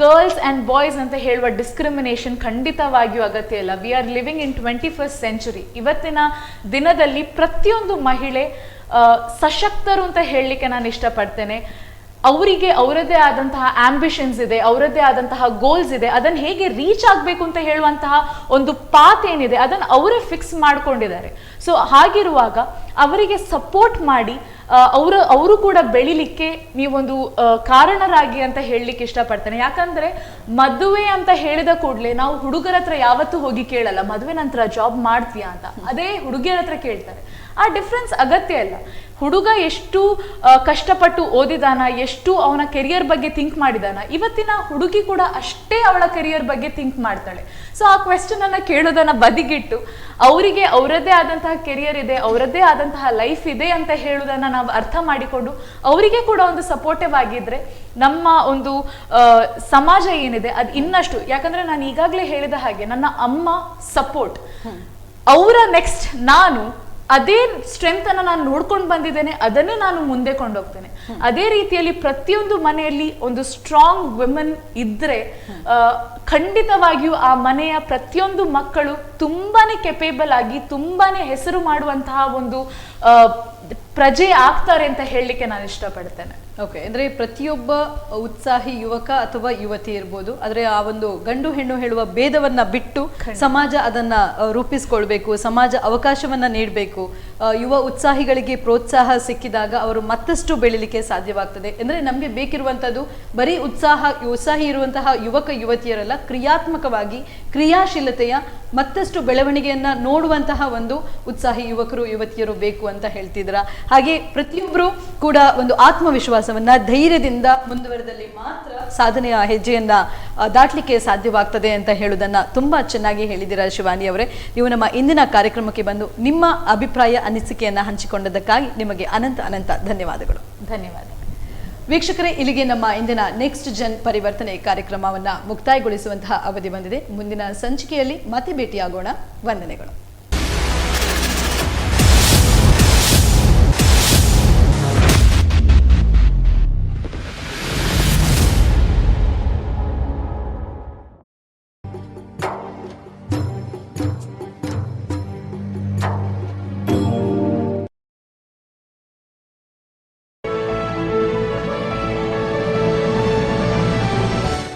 ಗರ್ಲ್ಸ್ ಆ್ಯಂಡ್ ಬಾಯ್ಸ್ ಅಂತ ಹೇಳುವ ಡಿಸ್ಕ್ರಿಮಿನೇಷನ್ ಖಂಡಿತವಾಗಿಯೂ ಅಗತ್ಯ ಇಲ್ಲ. We are living in 21st century. ಇವತ್ತಿನ ದಿನದಲ್ಲಿ ಪ್ರತಿಯೊಂದು ಮಹಿಳೆ ಸಶಕ್ತರು ಅಂತ ಹೇಳಲಿಕ್ಕೆ ನಾನು ಇಷ್ಟಪಡ್ತೇನೆ. ಅವರಿಗೆ ಅವರದ್ದೇ ಆದಂತಹ ಆಂಬಿಷನ್ಸ್ ಇದೆ, ಅವರದ್ದೇ ಆದಂತಹ ಗೋಲ್ಸ್ ಇದೆ. ಅದನ್ನು ಹೇಗೆ ರೀಚ್ ಆಗಬೇಕು ಅಂತ ಹೇಳುವಂತಹ ಒಂದು ಪಾತ್ ಏನಿದೆ ಅದನ್ನು ಅವರೇ ಫಿಕ್ಸ್ ಮಾಡ್ಕೊಂಡಿದ್ದಾರೆ. ಸೊ ಹಾಗಿರುವಾಗ ಅವರಿಗೆ ಸಪೋರ್ಟ್ ಮಾಡಿ ಅವರು ಕೂಡ ಬೆಳಿಲಿಕ್ಕೆ ನೀವೊಂದು ಕಾರಣರಾಗಿ ಅಂತ ಹೇಳಲಿಕ್ಕೆ ಇಷ್ಟಪಡ್ತೇನೆ. ಯಾಕಂದ್ರೆ ಮದುವೆ ಅಂತ ಹೇಳಿದ ಕೂಡಲೇ ನಾವು ಹುಡುಗರ ಹತ್ರ ಯಾವತ್ತೂ ಹೋಗಿ ಕೇಳಲ್ಲ, ಮದುವೆ ನಂತರ ಜಾಬ್ ಮಾಡ್ತೀಯಾ ಅಂತ. ಅದೇ ಹುಡುಗಿಯರ ಹತ್ರ ಕೇಳ್ತಾರೆ. ಆ ಡಿಫ್ರೆನ್ಸ್ ಅಗತ್ಯ ಇಲ್ಲ. ಹುಡುಗ ಎಷ್ಟು ಕಷ್ಟಪಟ್ಟು ಓದಿದಾನ, ಎಷ್ಟು ಅವನ ಕೆರಿಯರ್ ಬಗ್ಗೆ ಥಿಂಕ್ ಮಾಡಿದಾನ, ಇವತ್ತಿನ ಹುಡುಗಿ ಕೂಡ ಅಷ್ಟೇ ಅವಳ ಕೆರಿಯರ್ ಬಗ್ಗೆ ಥಿಂಕ್ ಮಾಡ್ತಾಳೆ. ಸೊ ಆ ಕ್ವೆಶ್ಚನ್ ಅನ್ನ ಕೇಳೋದನ್ನ ಬದಿಗಿಟ್ಟು ಅವರಿಗೆ ಅವರದ್ದೇ ಆದಂತಹ ಕೆರಿಯರ್ ಇದೆ, ಅವರದ್ದೇ ಆದಂತಹ ಲೈಫ್ ಇದೆ ಅಂತ ಹೇಳುವುದನ್ನ ನಾವು ಅರ್ಥ ಮಾಡಿಕೊಂಡು ಅವರಿಗೆ ಕೂಡ ಒಂದು ಸಪೋರ್ಟಿವ್ ಆಗಿದ್ರೆ ನಮ್ಮ ಒಂದು ಸಮಾಜ ಏನಿದೆ ಅದು ಇನ್ನಷ್ಟು. ಯಾಕಂದ್ರೆ ನಾನು ಈಗಾಗಲೇ ಹೇಳಿದ ಹಾಗೆ ನನ್ನ ಅಮ್ಮ ಸಪೋರ್ಟ್, ಅವರ ನೆಕ್ಸ್ಟ್ ನಾನು ಅದೇ ಸ್ಟ್ರೆಂತ್ ಅನ್ನ ನಾನು ನೋಡ್ಕೊಂಡು ಬಂದಿದ್ದೇನೆ, ಅದನ್ನೇ ನಾನು ಮುಂದೆ ಕೊಂಡೋಗ್ತೇನೆ. ಅದೇ ರೀತಿಯಲ್ಲಿ ಪ್ರತಿಯೊಂದು ಮನೆಯಲ್ಲಿ ಒಂದು ಸ್ಟ್ರಾಂಗ್ ವುಮೆನ್ ಇದ್ರೆ ಖಂಡಿತವಾಗಿಯೂ ಆ ಮನೆಯ ಪ್ರತಿಯೊಂದು ಮಕ್ಕಳು ತುಂಬಾನೇ ಕೆಪೇಬಲ್ ಆಗಿ ತುಂಬಾನೇ ಹೆಸರು ಮಾಡುವಂತಹ ಒಂದು ಪ್ರಜೆ ಆಗ್ತಾರೆ ಅಂತ ಹೇಳಲಿಕ್ಕೆ ನಾನು ಇಷ್ಟಪಡ್ತೇನೆ. ಓಕೆ, ಅಂದ್ರೆ ಪ್ರತಿಯೊಬ್ಬ ಉತ್ಸಾಹಿ ಯುವಕ ಅಥವಾ ಯುವತಿ ಇರ್ಬೋದು, ಆದ್ರೆ ಆ ಒಂದು ಗಂಡು ಹೆಣ್ಣು ಹೇಳುವ ಭೇದವನ್ನ ಬಿಟ್ಟು ಸಮಾಜ ಅದನ್ನ ರೂಪಿಸ್ಕೊಳ್ಬೇಕು, ಸಮಾಜ ಅವಕಾಶವನ್ನ ನೀಡಬೇಕು. ಯುವ ಉತ್ಸಾಹಿಗಳಿಗೆ ಪ್ರೋತ್ಸಾಹ ಸಿಕ್ಕಿದಾಗ ಅವರು ಮತ್ತಷ್ಟು ಬೆಳಿಲಿಕ್ಕೆ ಸಾಧ್ಯವಾಗ್ತದೆ. ಅಂದ್ರೆ ನಮ್ಗೆ ಬೇಕಿರುವಂತದ್ದು ಬರೀ ಉತ್ಸಾಹಿ ಇರುವಂತಹ ಯುವಕ ಯುವತಿಯರಲ್ಲ, ಕ್ರಿಯಾತ್ಮಕವಾಗಿ ಕ್ರಿಯಾಶೀಲತೆಯ ಮತ್ತಷ್ಟು ಬೆಳವಣಿಗೆಯನ್ನ ನೋಡುವಂತಹ ಒಂದು ಉತ್ಸಾಹಿ ಯುವಕರು ಯುವತಿಯರು ಬೇಕು ಅಂತ ಹೇಳ್ತಿದ್ರ. ಹಾಗೆ ಪ್ರತಿಯೊಬ್ಬರು ಕೂಡ ಒಂದು ಆತ್ಮವಿಶ್ವಾಸವನ್ನ ಧೈರ್ಯದಿಂದ ಮುಂದುವರೆದಲ್ಲಿ ಮಾತ್ರ ಸಾಧನೆಯ ಹೆಜ್ಜೆಯನ್ನ ದಾಟ್ಲಿಕ್ಕೆ ಸಾಧ್ಯವಾಗ್ತದೆ ಅಂತ ಹೇಳುವುದನ್ನ ತುಂಬಾ ಚೆನ್ನಾಗಿ ಹೇಳಿದ್ದೀರಾ ಶಿವಾನಿ ಅವರೇ. ನೀವು ನಮ್ಮ ಇಂದಿನ ಕಾರ್ಯಕ್ರಮಕ್ಕೆ ಬಂದು ನಿಮ್ಮ ಅಭಿಪ್ರಾಯ ಅನಿಸಿಕೆಯನ್ನ ಹಂಚಿಕೊಂಡದಕ್ಕಾಗಿ ನಿಮಗೆ ಅನಂತ ಅನಂತ ಧನ್ಯವಾದಗಳು. ಧನ್ಯವಾದ. ವೀಕ್ಷಕರೇ, ಇಲ್ಲಿಗೆ ನಮ್ಮ ಇಂದಿನ ನೆಕ್ಸ್ಟ್ ಜನ್ ಪರಿವರ್ತನೆ ಕಾರ್ಯಕ್ರಮವನ್ನ ಮುಕ್ತಾಯಗೊಳಿಸುವಂತಹ ಅವಧಿ ಬಂದಿದೆ. ಮುಂದಿನ ಸಂಚಿಕೆಯಲ್ಲಿ ಮತ್ತೆ ಭೇಟಿಯಾಗೋಣ. ವಂದನೆಗಳು.